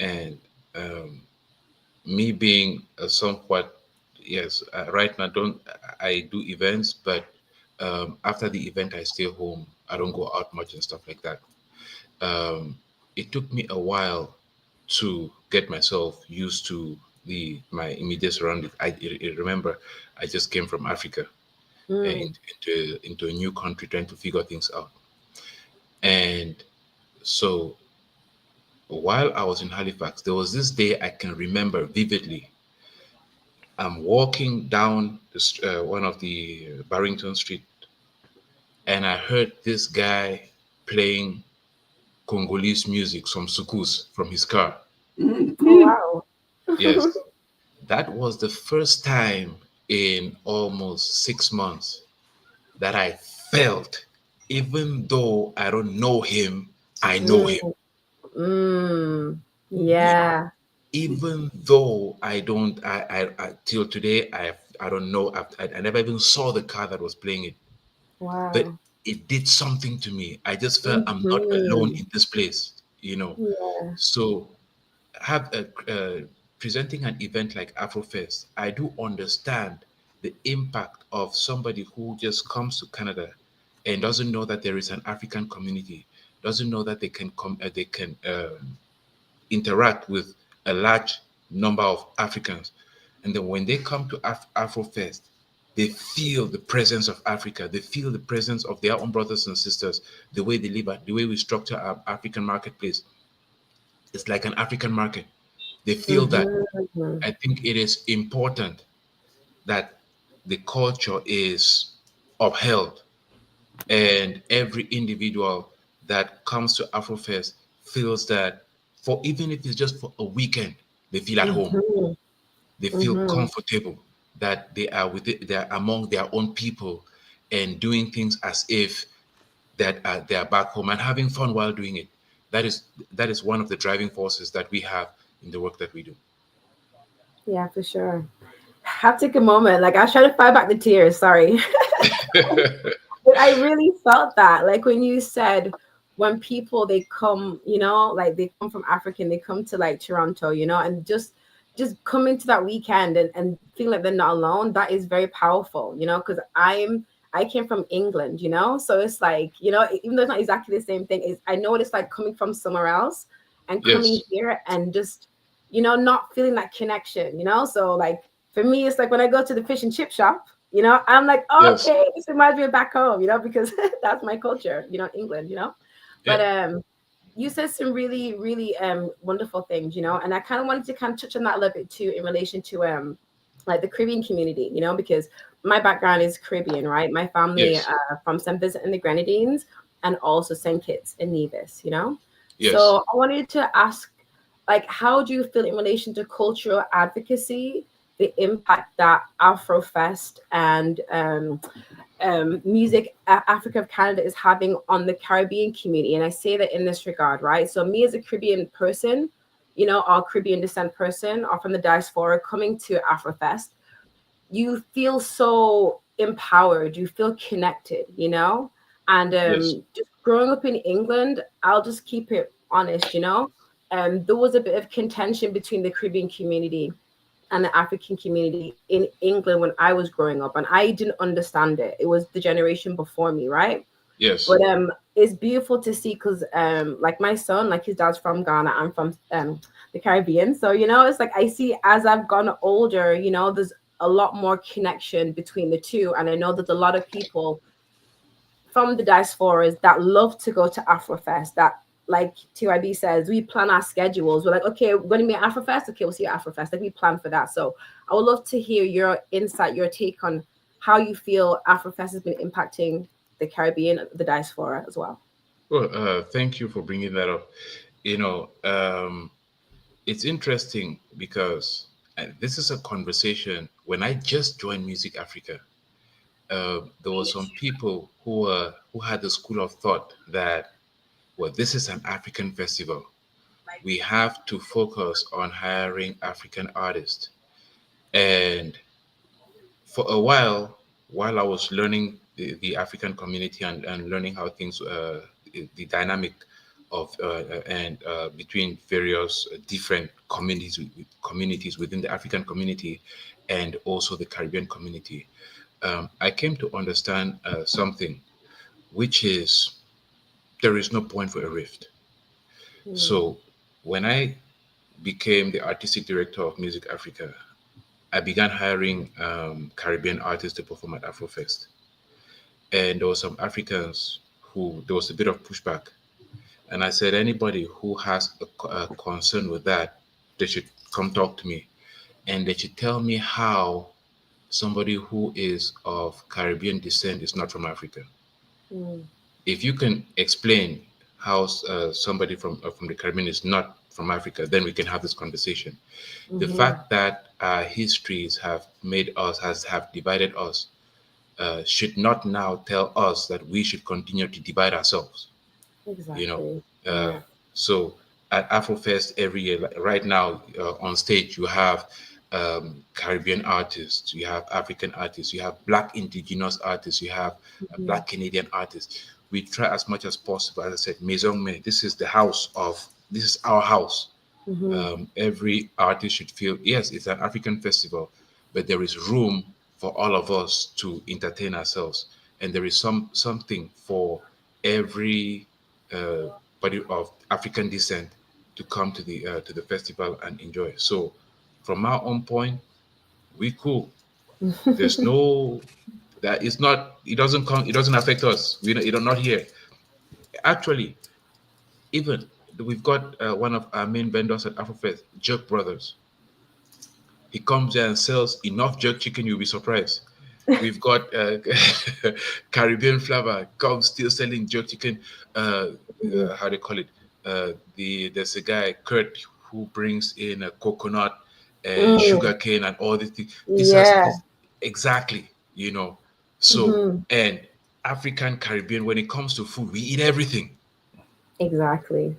and um, me being a somewhat, yes, right now don't I do events, but after the event I stay home. I don't go out much and stuff like that. Um, it took me a while to get myself used to my immediate surroundings. I remember I just came from Africa into a new country, trying to figure things out. And so while I was in Halifax, there was this day I can remember vividly. I'm walking down one of the Barrington Street, and I heard this guy playing Congolese music, some soukous from his car. Oh, wow. Yes, that was the first time in almost 6 months that I felt, even though I don't know him, I know him. Yeah. Even though I don't, I till today, I don't know. I never even saw the car that was playing it, but Wow. it did something to me. I just felt I'm not alone Mhm. in this place. Yeah. So have presenting an event like Afrofest, I do understand the impact of somebody who just comes to Canada and doesn't know that there is an African community, doesn't know that they can come, they can interact with a large number of Africans, and then when they come to Afrofest, they feel the presence of Africa. They feel the presence of their own brothers and sisters. The way they live, the way we structure our African marketplace, it's like an African market. They feel that. Mhm. I think it is important that the culture is upheld And every individual that comes to Afrofest feels that, for even if it's just for a weekend, they feel at home. Mhm. They feel Mhm. comfortable, that they are with it, they are among their own people, and doing things as if that they are back home and having fun while doing it. That is one of the driving forces that we have in the work that we do. Yeah, for sure. Have to take a moment. Like I was trying to fight back the tears. Sorry. But I really felt that, like when you said when people they come, like they come from Africa and they come to like Toronto, and just coming to that weekend and feeling like they're not alone, that is very powerful, because I came from England, so it's like, even though it's not exactly the same thing, is I know what it's like coming from somewhere else and coming Yes, here and just, not feeling that connection, so like for me, it's like when I go to the fish and chip shop, I'm like, yes, okay, this reminds me of back home, because that's my culture, England, yeah, but you said some really, really wonderful things, and I kind of wanted to kind of touch on that a little bit too in relation to like the Caribbean community, because my background is Caribbean, right? My family yes, from St. Vincent and the Grenadines and also St. Kitts and Nevis, yes, So I wanted to ask, like, how do you feel in relation to cultural advocacy, the impact that Afrofest and music Africa of Canada is having on the Caribbean community? And I say that in this regard, right? So me as a Caribbean person, or Caribbean descent person, or from the diaspora coming to Afrofest, you feel so empowered, you feel connected, and yes, just growing up in England, I'll just keep it honest, and there was a bit of contention between the Caribbean community and the African community in England when I was growing up, and I didn't understand it. It was the generation before me, right? yes. But it's beautiful to see because like my son, like his dad's from Ghana, I'm from the Caribbean. So, it's like I see as I've gone older, there's a lot more connection between the two. And I know that a lot of people from the diasporas that love to go to Afrofest, that like TYB says, we plan our schedules. We're like, okay, we're going to be at Afrofest. Okay, we'll see you at Afrofest. Like we plan for that. So I would love to hear your insight, your take on how you feel Afrofest has been impacting the Caribbean, the diaspora as well. Well, thank you for bringing that up. You know, it's interesting because this is a conversation. When I just joined Music Africa, there were some people who had the school of thought that, well, this is an African festival. We have to focus on hiring African artists. And for a while I was learning the African community and learning how things, the dynamic of and between various different communities within the African community and also the Caribbean community. I came to understand something, which is there is no point for a rift. Mm, So when I became the artistic director of Music Africa, I began hiring Caribbean artists to perform at Afrofest. And there were some Africans who there was a bit of pushback. And I said, anybody who has a concern with that, they should come talk to me. And they should tell me how somebody who is of Caribbean descent is not from Africa. mm, If you can explain how somebody from the Caribbean is not from Africa, then we can have this conversation. The mhm. fact that our histories have made us, has have divided us, should not now tell us that we should continue to divide ourselves. You know, Exactly. uh, Yeah. so at Afrofest every year, like right now on stage, you have Caribbean artists, you have African artists, you have Black indigenous artists, you have Mhm, Black Canadian artists. We try as much as possible. As I said, Maison May, this is the house of, this is our house. mhm. Every artist should feel, yes, it's an African festival, but there is room for all of us to entertain ourselves, and there is something for every uh, body of African descent to come to the festival and enjoy. So, from our own point, we cool. There's no that it's not. It doesn't come. It doesn't affect us. We don't. It are not here. Actually, even we've got one of our main vendors at Afrofest, Jerk Brothers. He comes there and sells enough jerk chicken, you'll be surprised. We've got Caribbean flavor, come still selling jerk chicken. How do you call it? There's a guy, Kurt, who brings in a coconut and Mm, sugar cane and all these things. yeah. Exactly, you know. So, Hmm. and African Caribbean, when it comes to food, we eat everything. Exactly.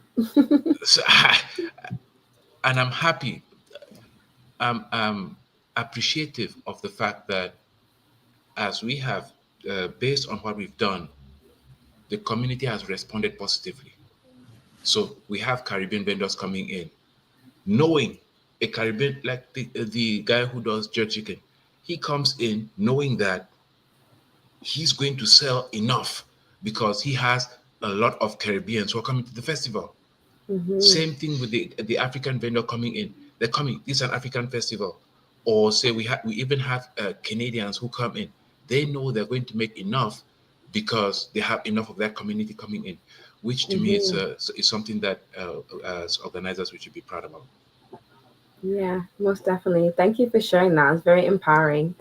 So, and I'm happy. I'm appreciative of the fact that as we have, based on what we've done, the community has responded positively. So we have Caribbean vendors coming in, knowing a Caribbean, like the guy who does jerk chicken, he comes in knowing that he's going to sell enough because he has a lot of Caribbeans who are coming to the festival. Hmm. Same thing with the African vendor coming in. They're coming. This is an African festival, or say we even have Canadians who come in. They know they're going to make enough because they have enough of that community coming in, which to me Hmm. is something that as organizers we should be proud about. Yeah, most definitely. Thank you for sharing that. It's very empowering.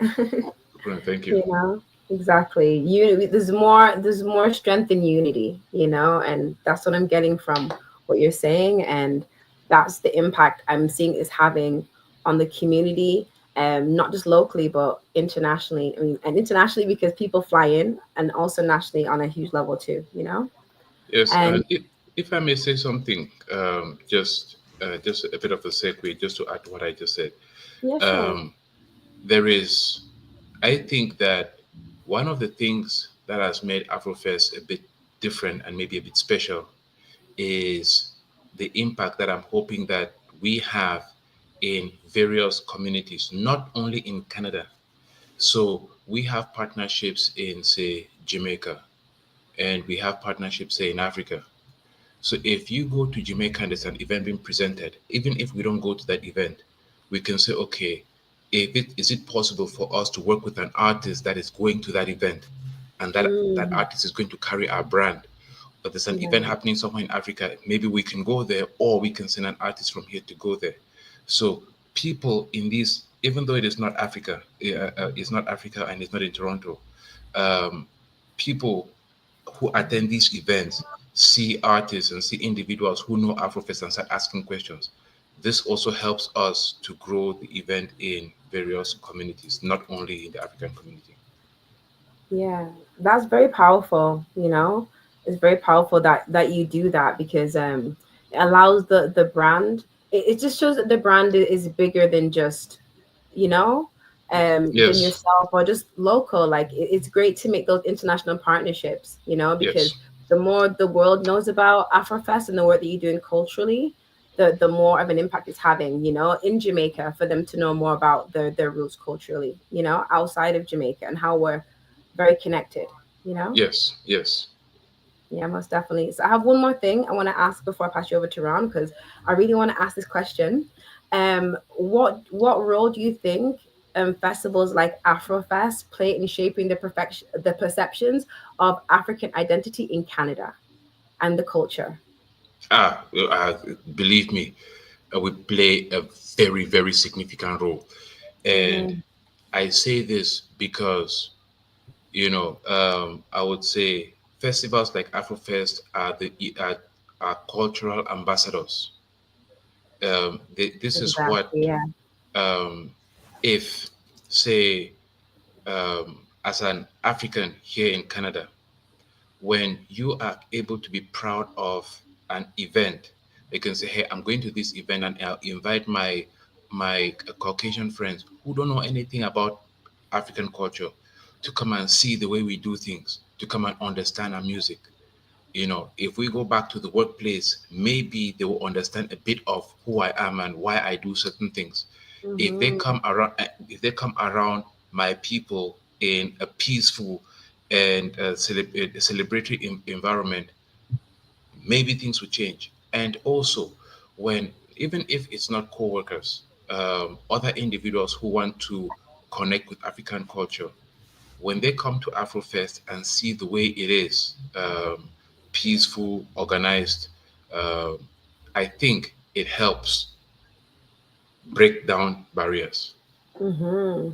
Well, thank you. You know, exactly. There's more strength in unity, you know, and that's what I'm getting from what you're saying. And that's the impact I'm seeing is having on the community, not just locally, but internationally. I mean, and internationally because people fly in and also nationally on a huge level too, you know? Yes, And and if I may say something, just a bit of a segue, just to add to what I just said. yeah, sure. Um, there is, I think that one of the things that has made Afrofest a bit different and maybe a bit special is the impact that I'm hoping that we have in various communities, not only in Canada. So we have partnerships in, say, Jamaica, and we have partnerships, say, in Africa. So if you go to Jamaica and there's an event being presented, even if we don't go to that event, we can say, okay, is it possible for us to work with an artist that is going to that event, and that Mm, artist is going to carry our brand? But there's an event yeah. happening somewhere in Africa, maybe we can go there, or we can send an artist from here to go there. So people in this, even though it is not Africa, it's not Africa and it's not in Toronto, um, people who attend these events see artists and see individuals who know Afrofest and start asking questions. This also helps us to grow the event in various communities, not only in the African community. Yeah, that's very powerful, you know. It's very powerful that you do that because it allows the brand it just shows that the brand is bigger than just, you know, than Yes, yourself or just local. Like it's great to make those international partnerships, you know, because yes, the more the world knows about Afrofest and the work that you're doing culturally, the more of an impact it's having, you know, in Jamaica for them to know more about their roots culturally, you know, outside of Jamaica and how we're very connected, you know? yes, yes. Yeah, most definitely. So I have one more thing I want to ask before I pass you over to Ron because I really want to ask this question. What role do you think festivals like Afrofest play in shaping the perceptions of African identity in Canada and the culture? Uh, Believe me, we play a very, very significant role. And Mm-hmm. I say this because, I would say festivals like Afrofest are cultural ambassadors. This is what, Exactly. Yeah. um, if, say, as an African here in Canada, when you are able to be proud of an event, you can say, "Hey, I'm going to this event, and I'll invite my Caucasian friends who don't know anything about African culture to come and see the way we do things, to come and understand our music." If we go back to the workplace, maybe they will understand a bit of who I am and why I do certain things. Mm-hmm. If they come around my people in a peaceful and celebratory environment, maybe things will change. And also, when even if it's not co-workers, other individuals who want to connect with African culture, when they come to Afrofest and see the way it is, peaceful, organized, um, I think it helps break down barriers. Mm-hmm.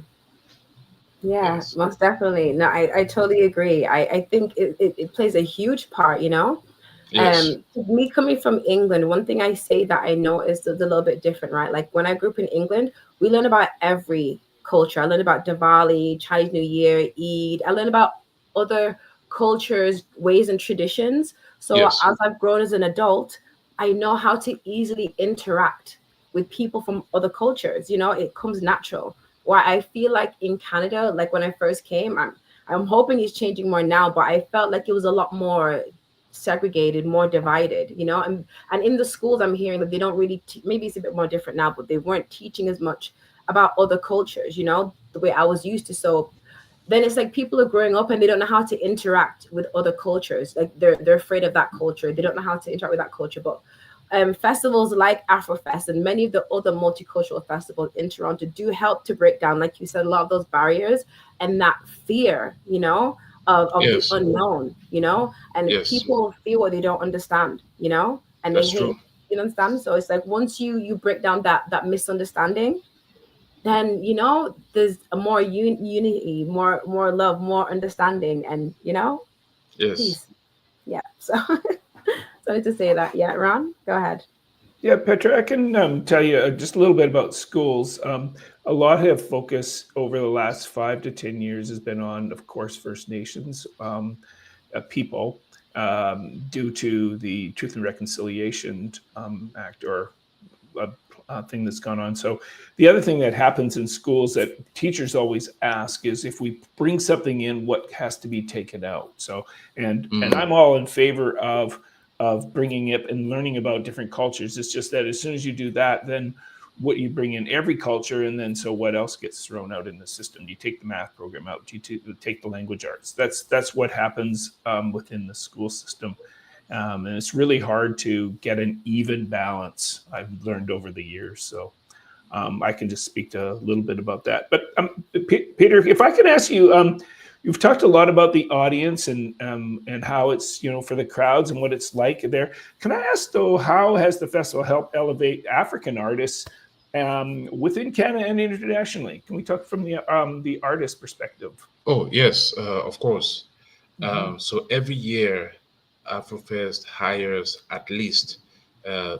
Yeah, Yes. most definitely. No, I totally agree. I think it plays a huge part, you know. Yes. Me coming from England, one thing I say that I know is a little bit different, right? Like when I grew up in England, we learn about every culture. I learned about Diwali, Chinese New Year, Eid. I learned about other cultures, ways, and traditions. So Yes. as I've grown as an adult, I know how to easily interact with people from other cultures. You know, it comes natural. Why I feel like in Canada, like when I first came, I'm hoping it's changing more now, but I felt like it was a lot more segregated, more divided, you know. And in the schools, I'm hearing that they don't really maybe it's a bit more different now, but they weren't teaching as much about other cultures, you know, the way I was used to. So then it's like people are growing up and they don't know how to interact with other cultures. Like they're afraid of that culture. They don't know how to interact with that culture. But festivals like Afrofest and many of the other multicultural festivals in Toronto do help to break down, like you said, a lot of those barriers and that fear, you know, of the Yes. unknown, you know, and Yes. people feel what they don't understand, you know, and they That's true. hate, you understand? So it's like once you break down that misunderstanding, then you know there's a more unity, more love, more understanding, and you know, Yes. peace. Yeah. So sorry to say that. Yeah, Ron, go ahead. Yeah, Petra, I can tell you just a little bit about schools. A lot of focus over the last 5 to 10 years has been on, of course, First Nations people due to the Truth and Reconciliation Act or thing that's gone on. So the other thing that happens in schools that teachers always ask is if we bring something in, what has to be taken out. So and Mm. I'm all in favor of bringing it and learning about different cultures. It's just that as soon as you do that, then what you bring in every culture, and then so what else gets thrown out in the system? Do you take the math program out? Do you take the language arts? That's what happens within the school system. And it's really hard to get an even balance, I've learned over the years. So I can just speak to a little bit about that. But Peter, if I could ask you, you've talked a lot about the audience and how it's, you know, for the crowds and what it's like there. Can I ask though, how has the festival helped elevate African artists within Canada and internationally? Can we talk from the artist perspective? Oh, yes, of course. Mm-hmm. So every year, Afrofest hires at least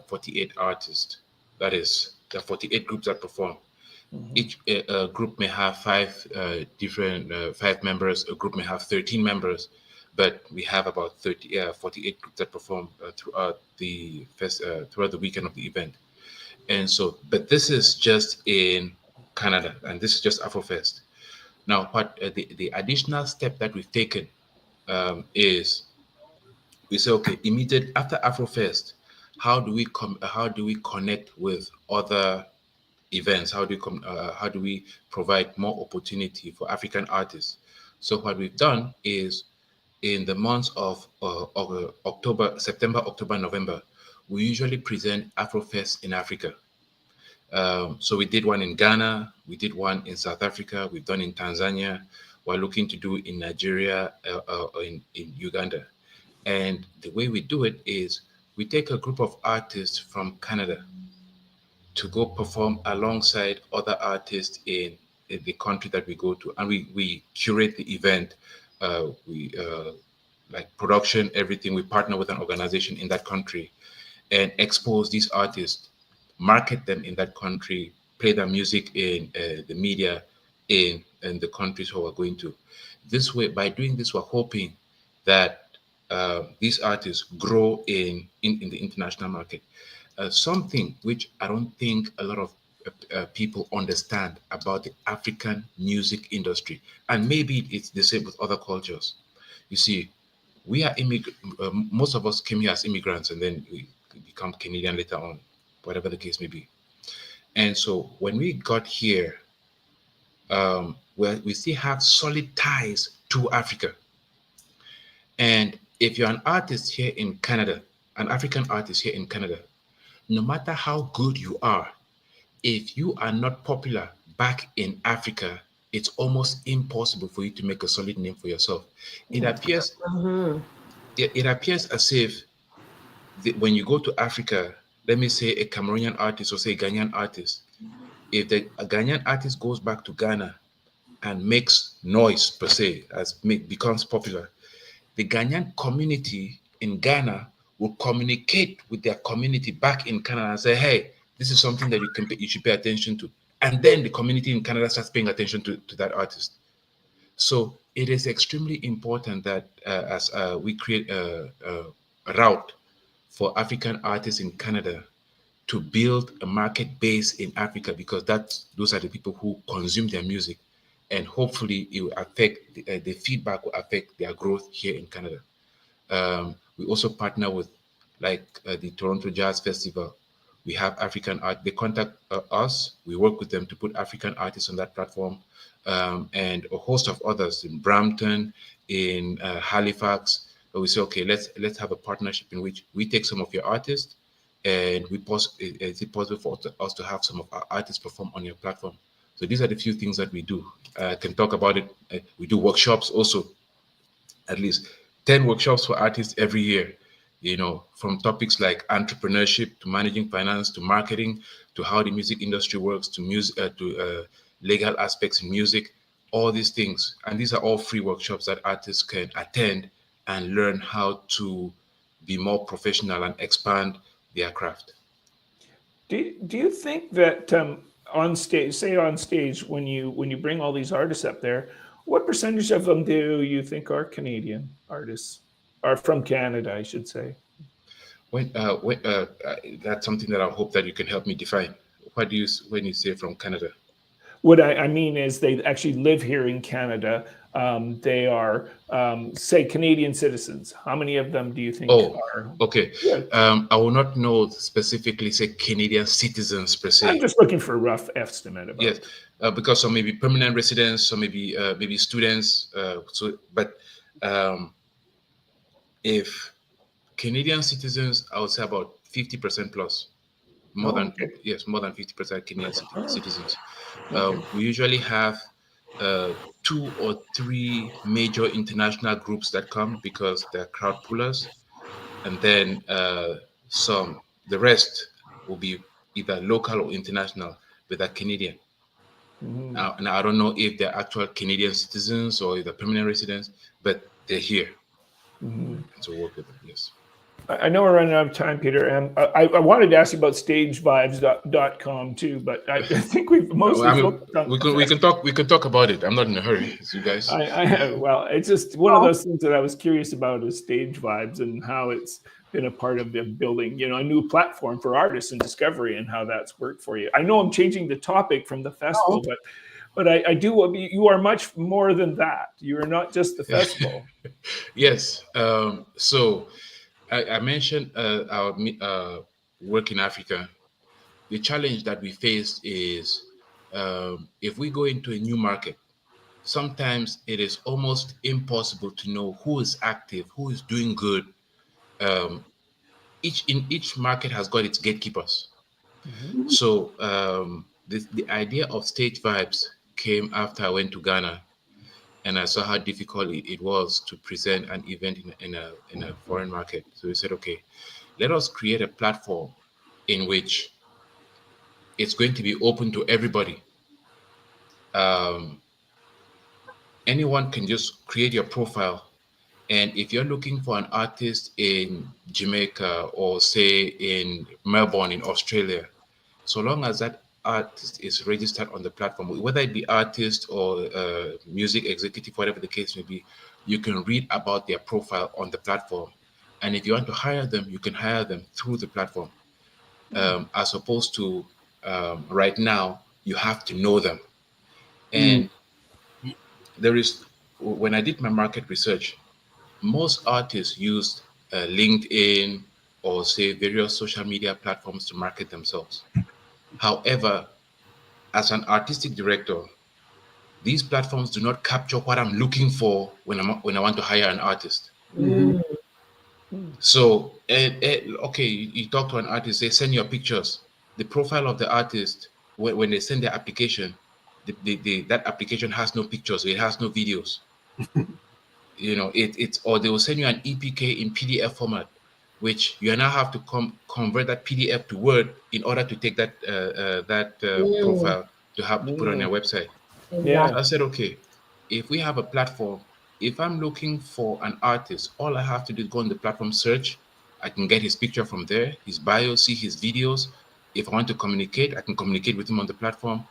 48 artists. That is, there are 48 groups that perform. Mm-hmm. Each group may have five members. A group may have 13 members, but we have about 48 groups that perform throughout the weekend of the event. And so, but this is just in Canada, and this is just Afrofest. Now, the additional step that we've taken is we say, okay, immediate after Afrofest, how do we connect with other events? How do we provide more opportunity for African artists? So what we've done is in the months of October, September, October, November, we usually present Afrofest in Africa. So we did one in Ghana, we did one in South Africa, we've done in Tanzania, we're looking to do in Nigeria, in Uganda. And the way we do it is we take a group of artists from Canada to go perform alongside other artists in the country that we go to. And we curate the event. We like production, everything. We partner with an organization in that country and expose these artists, market them in that country, play their music in the media in the countries who we're going to. This way, by doing this, we're hoping that these artists grow in the international market. Something which I don't think a lot of people understand about the African music industry, and maybe it's the same with other cultures. You see, we are most of us came here as immigrants, and then we become Canadian later on, whatever the case may be. And so when we got here, we still have solid ties to Africa. And if you're an artist here in Canada, an African artist here in Canada, no matter how good you are, if you are not popular back in Africa, it's almost impossible for you to make a solid name for yourself. It appears Mm-hmm. it appears as if when you go to Africa, let me say a Cameroonian artist or say a Ghanaian artist, if a Ghanaian artist goes back to Ghana, and makes noise per se, becomes popular, the Ghanaian community in Ghana will communicate with their community back in Canada and say, hey, this is something that you should pay attention to. And then the community in Canada starts paying attention to that artist. So it is extremely important that as we create a route for African artists in Canada to build a market base in Africa, because those are the people who consume their music, and hopefully it will affect the feedback will affect their growth here in Canada. We also partner with the Toronto Jazz Festival. We have African art. They contact us. We work with them to put African artists on that platform, and a host of others in Brampton, in Halifax. But we say, okay, let's have a partnership in which we take some of your artists, and is it possible for us to have some of our artists perform on your platform? So these are the few things that we do. I can talk about it. We do workshops also, at least 10 workshops for artists every year, from topics like entrepreneurship to managing finance to marketing to how the music industry works to music to legal aspects in music, all these things. And these are all free workshops that artists can attend and learn how to be more professional and expand their craft. Do you think that on stage, when you bring all these artists up there, what percentage of them do you think are Canadian artists, are from Canada, I should say? That's something that I hope that you can help me define. What do you when you say from Canada? What I mean is they actually live here in Canada. They are, say, Canadian citizens. How many of them do you think are? Okay. Yeah. I will not know specifically, say, Canadian citizens per se. I'm just looking for a rough estimate about it. Because some may be permanent residents, some may be students. But if Canadian citizens, I would say about 50% plus. More than 50% Kenyan citizens. We usually have 2 or 3 major international groups that come because they're crowd pullers, and then the rest will be either local or international, but they're Canadian. Mm-hmm. Now I don't know if they're actual Canadian citizens or if they're permanent residents, but they're here. Mm-hmm. And so work with them, yes. I know we're running out of time, Peter, and I wanted to ask you about stagevibes.com too, but I think we've mostly focused on we can talk about it. I'm not in a hurry, you guys. Well, it's just one of those things that I was curious about is Stage Vibes and how it's been a part of the building, a new platform for artists and discovery and how that's worked for you. I know I'm changing the topic from the festival, but I do. You are much more than that. You are not just the festival. Yes. So I mentioned our work in Africa. The challenge that we face is if we go into a new market, sometimes it is almost impossible to know who is active, who is doing good. Each market has got its gatekeepers. Mm-hmm. So the idea of Stage Vibes came after I went to Ghana, and I saw how difficult it was to present an event in a foreign market. So we said, okay, let us create a platform in which it's going to be open to everybody. Anyone can just create your profile. And if you're looking for an artist in Jamaica or say in Melbourne, in Australia, so long as that artist is registered on the platform, whether it be artist or music executive, whatever the case may be, you can read about their profile on the platform. And if you want to hire them, you can hire them through the platform. As opposed to right now, you have to know them. And when I did my market research, most artists used LinkedIn or say various social media platforms to market themselves. However, as an artistic director, these platforms do not capture what I'm looking for when I want to hire an artist. Mm-hmm. So, okay, you talk to an artist, they send your pictures. The profile of the artist, when they send their application, that application has no pictures, it has no videos. Or they will send you an EPK in PDF format, which you now have to convert that PDF to Word in order to take that profile to have to put on your website. Yeah. I said, okay, if we have a platform, if I'm looking for an artist, all I have to do is go on the platform, search. I can get his picture from there, his bio, see his videos. If I want to communicate, I can communicate with him on the platform.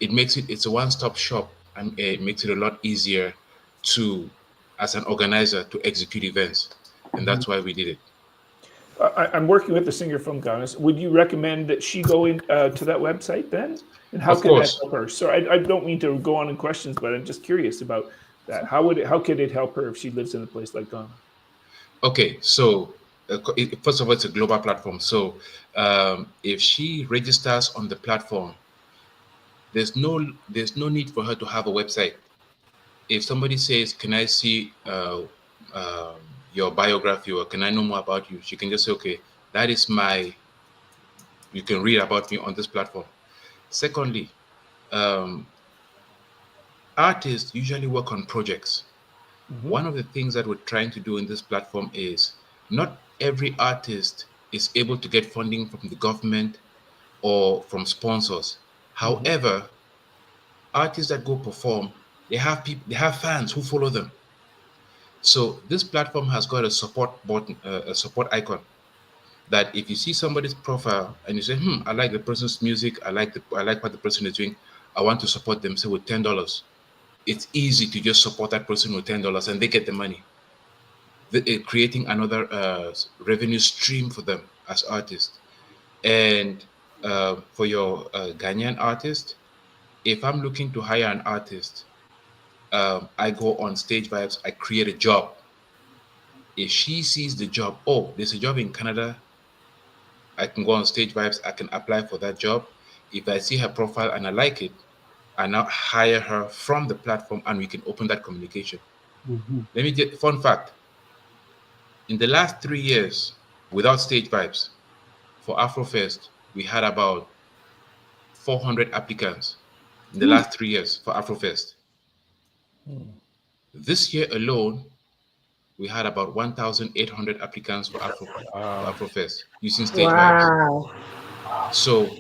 It's a one-stop shop, and it makes it a lot easier to, as an organizer, to execute events. And that's why we did it. I'm working with the singer from Ghana. Would you recommend that she go in to that website then? And how Of can that course. help her? So I don't mean to go on in questions, but I'm just curious about that. How could it help her if she lives in a place like Ghana? Okay, so first of all, it's a global platform. So if she registers on the platform, there's no need for her to have a website. If somebody says, "Can I see your biography, or can I know more about you?" She can just say, "Okay, that is my. You can read about me on this platform." Secondly, um, artists usually work on projects. Mm-hmm. One of the things that we're trying to do in this platform is not every artist is able to get funding from the government or from sponsors. Mm-hmm. However, artists that go perform, they have fans who follow them. So this platform has got a support button, a support icon, that if you see somebody's profile and you say, I like the person's music, I like what the person is doing, I want to support them, say with $10. It's easy to just support that person with $10 and they get the money. Creating another revenue stream for them as artists. And for your Ghanaian artist, if I'm looking to hire an artist, I go on Stage Vibes, I create a job. If she sees the job, oh, there's a job in Canada, I can go on Stage Vibes, I can apply for that job. If I see her profile and I like it, I now hire her from the platform and we can open that communication. Let me get fun fact. In the last 3 years, without Stage Vibes, for Afrofest, we had about 400 applicants in the last 3 years for Afrofest. This year alone, we had about 1,800 applicants for Wow. Afrofest using Stage Vibes. Wow. So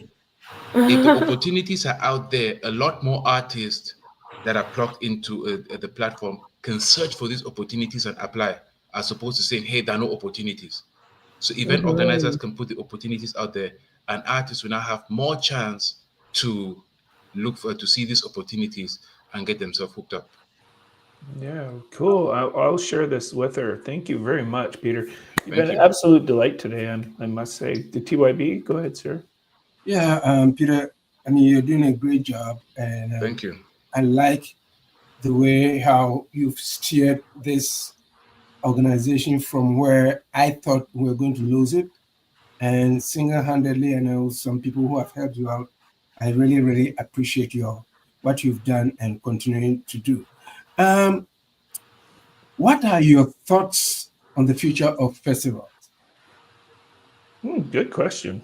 if the opportunities are out there, a lot more artists that are plugged into the platform can search for these opportunities and apply, as opposed to saying, hey, there are no opportunities. So event organizers can put the opportunities out there, and artists will now have more chance to to see these opportunities and get themselves hooked up. Yeah, cool. I'll share this with her. Thank you very much, Peter. You've been Thank an you. absolute delight today, and I must say, the TYB, go ahead, sir. Yeah, Peter, I mean, you're doing a great job, and Thank you. I like the way how you've steered this organization from where I thought we were going to lose it, and single-handedly, I know some people who have helped you out. I really, really appreciate what you've done and continuing to do. Um, what are your thoughts on the future of festivals? Good question.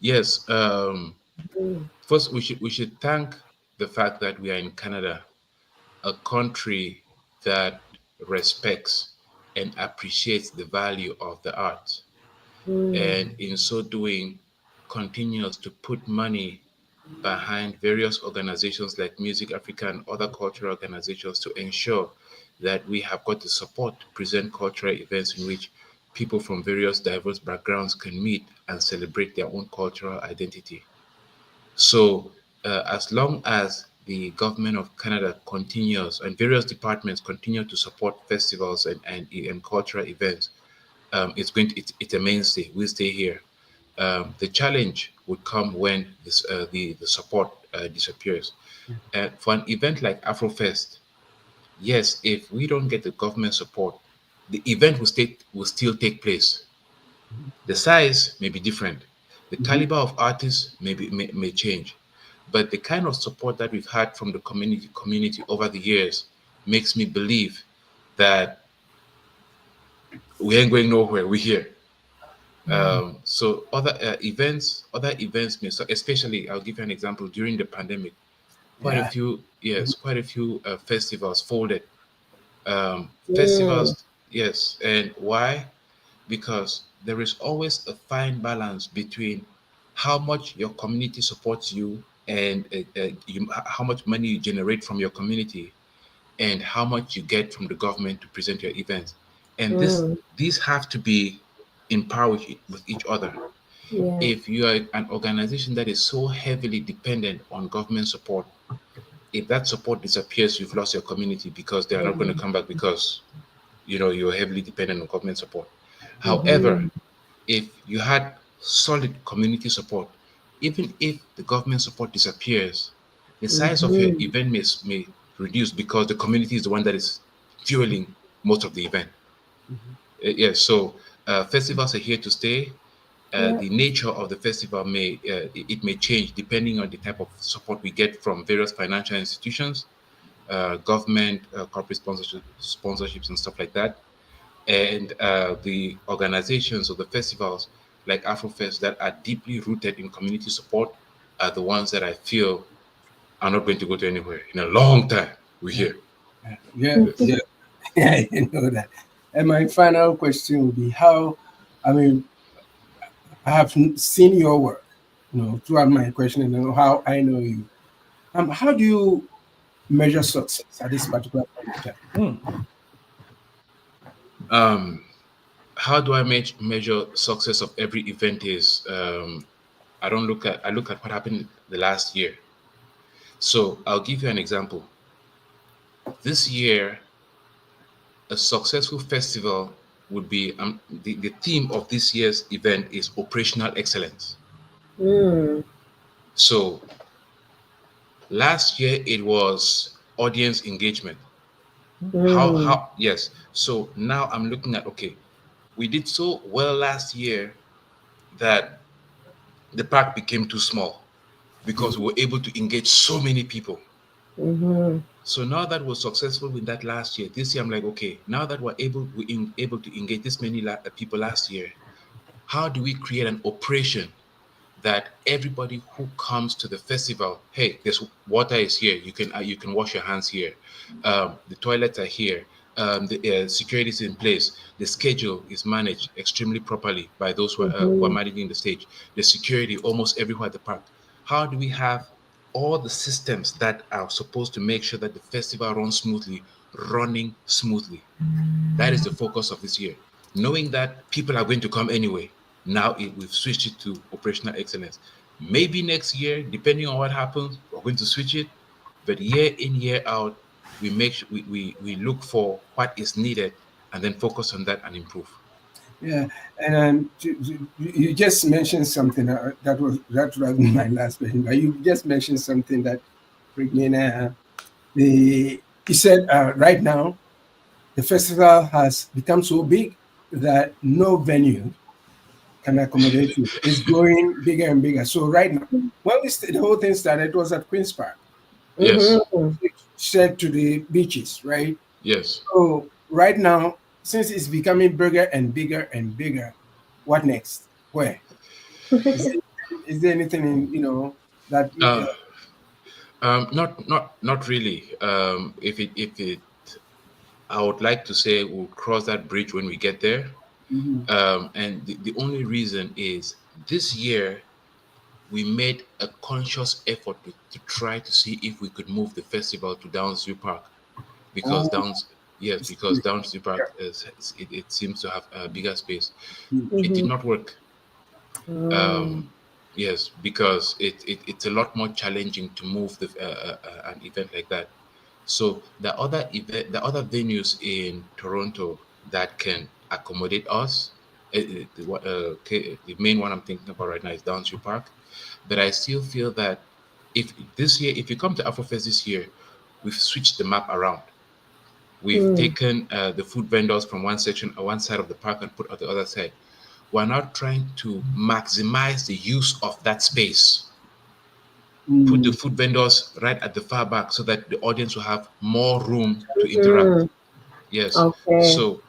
Yes. First, we should thank the fact that we are in Canada, a country that respects and appreciates the value of the arts, and in so doing, continues to put money behind various organizations like Music Africa and other cultural organizations to ensure that we have got the support to present cultural events in which people from various diverse backgrounds can meet and celebrate their own cultural identity. So, as long as the government of Canada continues and various departments continue to support festivals and cultural events, it's a mainstay. We'll stay here. The challenge would come when the support disappears. For an event like Afrofest, yes, if we don't get the government support, the event will still take place. The size may be different. The caliber of artists may change, but the kind of support that we've had from the community over the years makes me believe that we ain't going nowhere. We're here. So other events may, so especially, I'll give you an example. During the pandemic, Yeah. quite a few festivals folded. Festivals, yes, and why? Because there is always a fine balance between how much your community supports you, and how much money you generate from your community, and how much you get from the government to present your events. And these have to be in power with each other. Yeah. If you are an organization that is so heavily dependent on government support, if that support disappears, you've lost your community, because they are not going to come back, because you're heavily dependent on government support. However, if you had solid community support, even if the government support disappears, the size of your event may reduce, because the community is the one that is fueling most of the event. Yes, so festivals are here to stay. The nature of the festival may change depending on the type of support we get from various financial institutions, government, corporate sponsorships, and stuff like that. And the organizations of the festivals, like Afrofest, that are deeply rooted in community support, are the ones that I feel are not going to go to anywhere in a long time. We're here. Yeah, I know that. And my final question would be I have seen your work, throughout my question, and how I know you. How do you measure success at this particular point of time? How do I measure success of every event? Is I look at what happened the last year. So I'll give you an example. This year, a successful festival would be the theme of this year's event is operational excellence. So last year it was audience engagement. Yes. So now I'm looking at, okay, we did so well last year that the park became too small, because we were able to engage so many people. So now that we're successful with that last year, this year I'm like, okay, now that we're able to engage this many people last year, how do we create an operation that everybody who comes to the festival, hey, there's water is here, you can wash your hands here, the toilets are here, the security is in place, the schedule is managed extremely properly by those who are managing the stage, the security almost everywhere at the park. How do we have all the systems that are supposed to make sure that the festival runs smoothly, running smoothly? That is the focus of this year. Knowing that people are going to come anyway, now we've switched it to operational excellence. Maybe next year, depending on what happens, we're going to switch it. But year in, year out, we we look for what is needed and then focus on that and improve. Yeah, and you just mentioned something that was my last question. But you just mentioned something that freaked me out. You said right now the festival has become so big that no venue can accommodate you. It's growing bigger and bigger. So right now, when the whole thing started, it was at Queen's Park. Yes. It said to the beaches, right? Yes. So right now, since it's becoming bigger and bigger and bigger, what next? Where? Is there anything in that? Not really. If it, I would like to say we'll cross that bridge when we get there. And the only reason is this year we made a conscious effort to try to see if we could move the festival to Downsview Park, because Downsview Park it seems to have a bigger space. It did not work. Yes, because it's a lot more challenging to move an event like that. So the other venues in Toronto that can accommodate us, the main one I'm thinking about right now is Downsview Park. But I still feel that if you come to Afrofest this year, we've switched the map around. We've taken the food vendors from one side of the park and put on the other side. We're now trying to maximize the use of that space. Put the food vendors right at the far back so that the audience will have more room to interact. Yes. Okay. So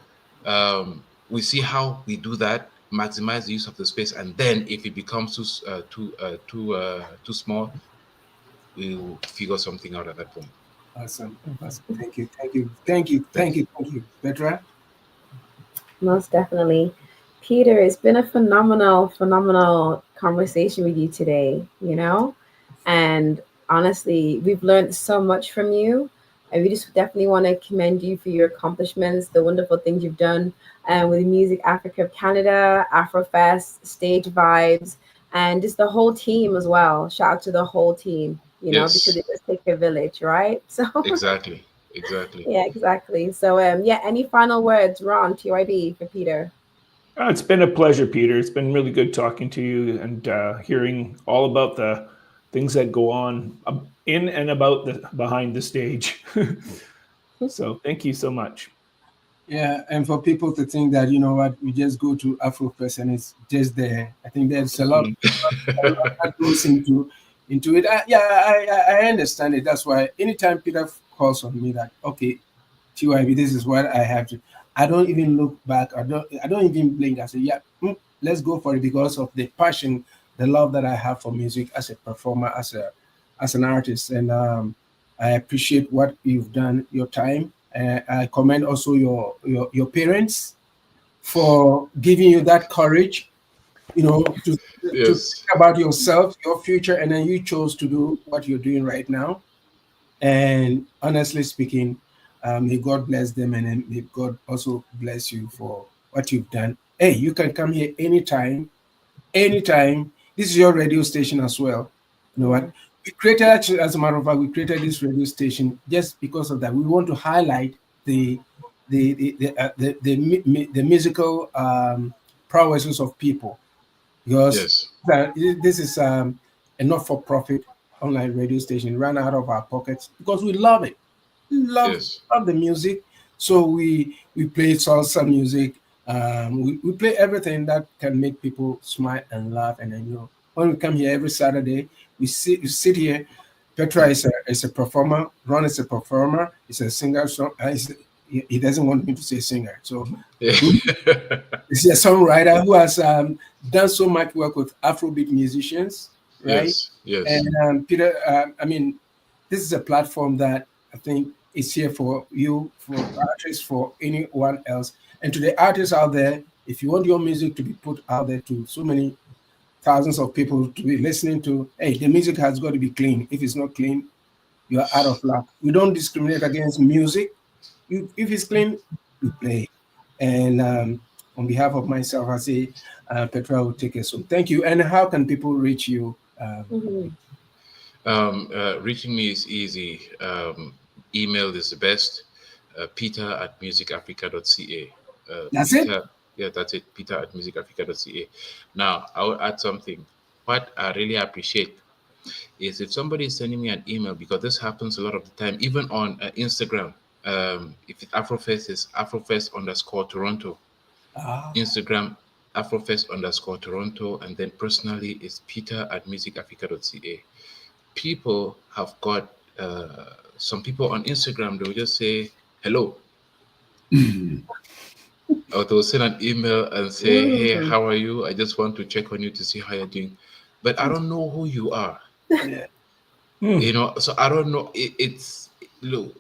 we see how we do that, maximize the use of the space, and then if it becomes too small, we'll figure something out at that point. Awesome. Thank you. Petraa? Most definitely. Peter, it's been a phenomenal conversation with you today, you know? And honestly, we've learned so much from you. And we just definitely want to commend you for your accomplishments, the wonderful things you've done with Music Africa of Canada, Afrofest, Stage Vibes, and just the whole team as well. Shout out to the whole team, you know, because Yes, it does take a village, right? So exactly, exactly. yeah, exactly. So yeah, any final words, Ron, TYB for Peter? It's been a pleasure, Peter. It's been really good talking to you and hearing all about the things that go on in and about the behind the stage. So thank you so much. Yeah, and for people to think that, you know what, we just go to Afrofest and it's just there. I think there's a lot that goes into it. I understand it. That's why anytime Peter calls on me that, okay, TYB, this is what I have to, I don't even look back. I don't even blink. I say, yeah, let's go for it because of the passion, the love that I have for music as a performer, as an artist. And I appreciate what you've done, your time. I commend also your parents for giving you that courage, you know, to Yes, think about yourself, your future, and then you chose to do what you're doing right now. And honestly speaking, may God bless them, and then may God also bless you for what you've done. Hey, you can come here anytime, anytime. This is your radio station as well. You know what? We created, actually, as a matter of fact, we created this radio station just because of that. We want to highlight the musical prowesses of people, because yes, this is a not-for-profit online radio station run out of our pockets because we love it. yes, Love the music. So we play salsa music. We play everything that can make people smile and laugh. And then, you know, when we come here every Saturday, we sit here. Petra is a performer. Ron is a performer. He's a singer. He doesn't want me to say singer. So he's a songwriter who has done so much work with Afrobeat musicians, right? yes, yes, And Peter, I mean, this is a platform that I think is here for you, for artists, for anyone else. And to the artists out there, if you want your music to be put out there to so many thousands of people to be listening to, hey, the music has got to be clean. If it's not clean, you're out of luck. We don't discriminate against music. If it's clean, we play. And on behalf of myself, I say, Petra will take us. So thank you. And how can people reach you? Mhm. Reaching me is easy. Email is the best. Peter@musicafrica.ca. That's it? Peter, yeah, that's it. Peter@musicafrica.ca. Now, I will add something. What I really appreciate is if somebody is sending me an email, because this happens a lot of the time, even on Instagram. If it's Afrofest, is Afrofest_Toronto. Ah, Instagram, Afrofest_Toronto, and then personally is Peter@musicafrica.ca. People have got some people on Instagram, they will just say hello, or they'll send an email and say, hey, Mm. how are you? I just want to check on you to see how you're doing. But I don't know who you are, yeah. you know, so I don't know. It's look,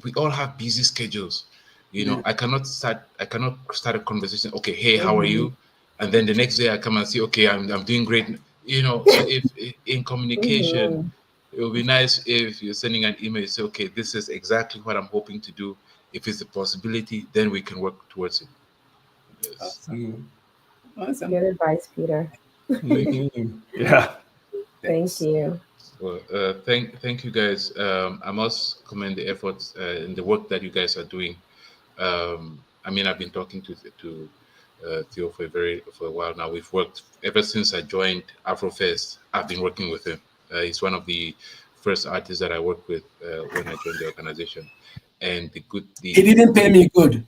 we all have busy schedules, you know. Yeah. I cannot start a conversation. Okay, hey, how are Mhm. you? And then the next day I come and say, okay, I'm doing great, you know. So if in communication, Mhm. it would be nice if you're sending an email, you say, okay, this is exactly what I'm hoping to do. If it's a possibility, then we can work towards it. Yes. Awesome. Mm. Awesome. Good advice, Peter. Thank you. Mhm. Yeah. Thank Thanks. you. Well, thank you guys. I must commend the efforts and the work that you guys are doing. I mean, I've been talking to Theo for a while now. We've worked ever since I joined Afrofest. I've been working with him. He's one of the first artists that I worked with when I joined the organization. And He didn't pay me good.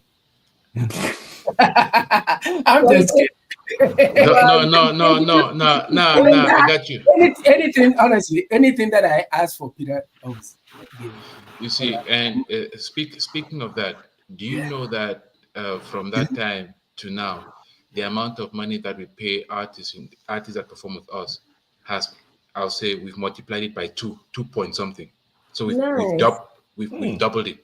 I'm Well, just kidding. no, well, no, no, no, no, no, no, Even no. I that, got you. anything, honestly, anything that I asked for, Peter always gave it to me. You And see, and speaking of that, do you yeah. know that from that time to now, the amount of money that we pay artists that perform with us has, I'll say, we've multiplied it by two point something. So nice. we've doubled it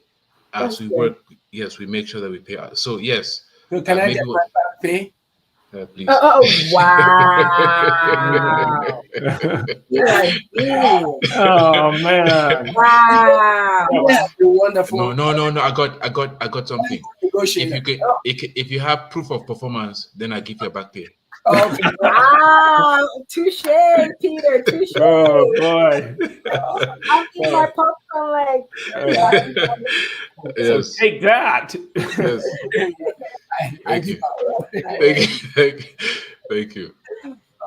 as That's we good. work. Yes, we make sure that we pay. So yes, So can I maybe get my back pay? Please. Oh, wow. UIB. Oh man. Wow. Yeah, you're wonderful. No. I got something. If you have proof of performance, then I give you a back pay. Okay. Wow. Touche, Peter. Touche. Oh boy. I'm eating my popcorn like. So Yes. take that. Yes. Thank you. Thank you.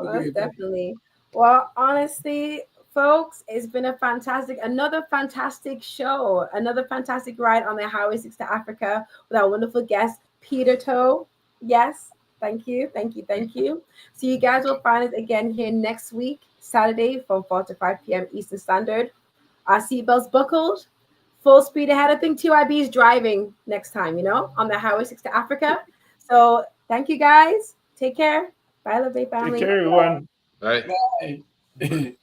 Most definitely. Well, honestly, folks, it's been another fantastic show, another fantastic ride on the Highway 6 to Africa with our wonderful guest, Peter Toe. Yes, thank you. So you guys will find us again here next week, Saturday from 4 to 5 p.m. Eastern Standard. Our seatbelts buckled, full speed ahead. I think 2IB is driving next time, on the Highway 6 to Africa. So thank you guys. Take care. Bye, lovely family. Take care, everyone. Bye. Bye.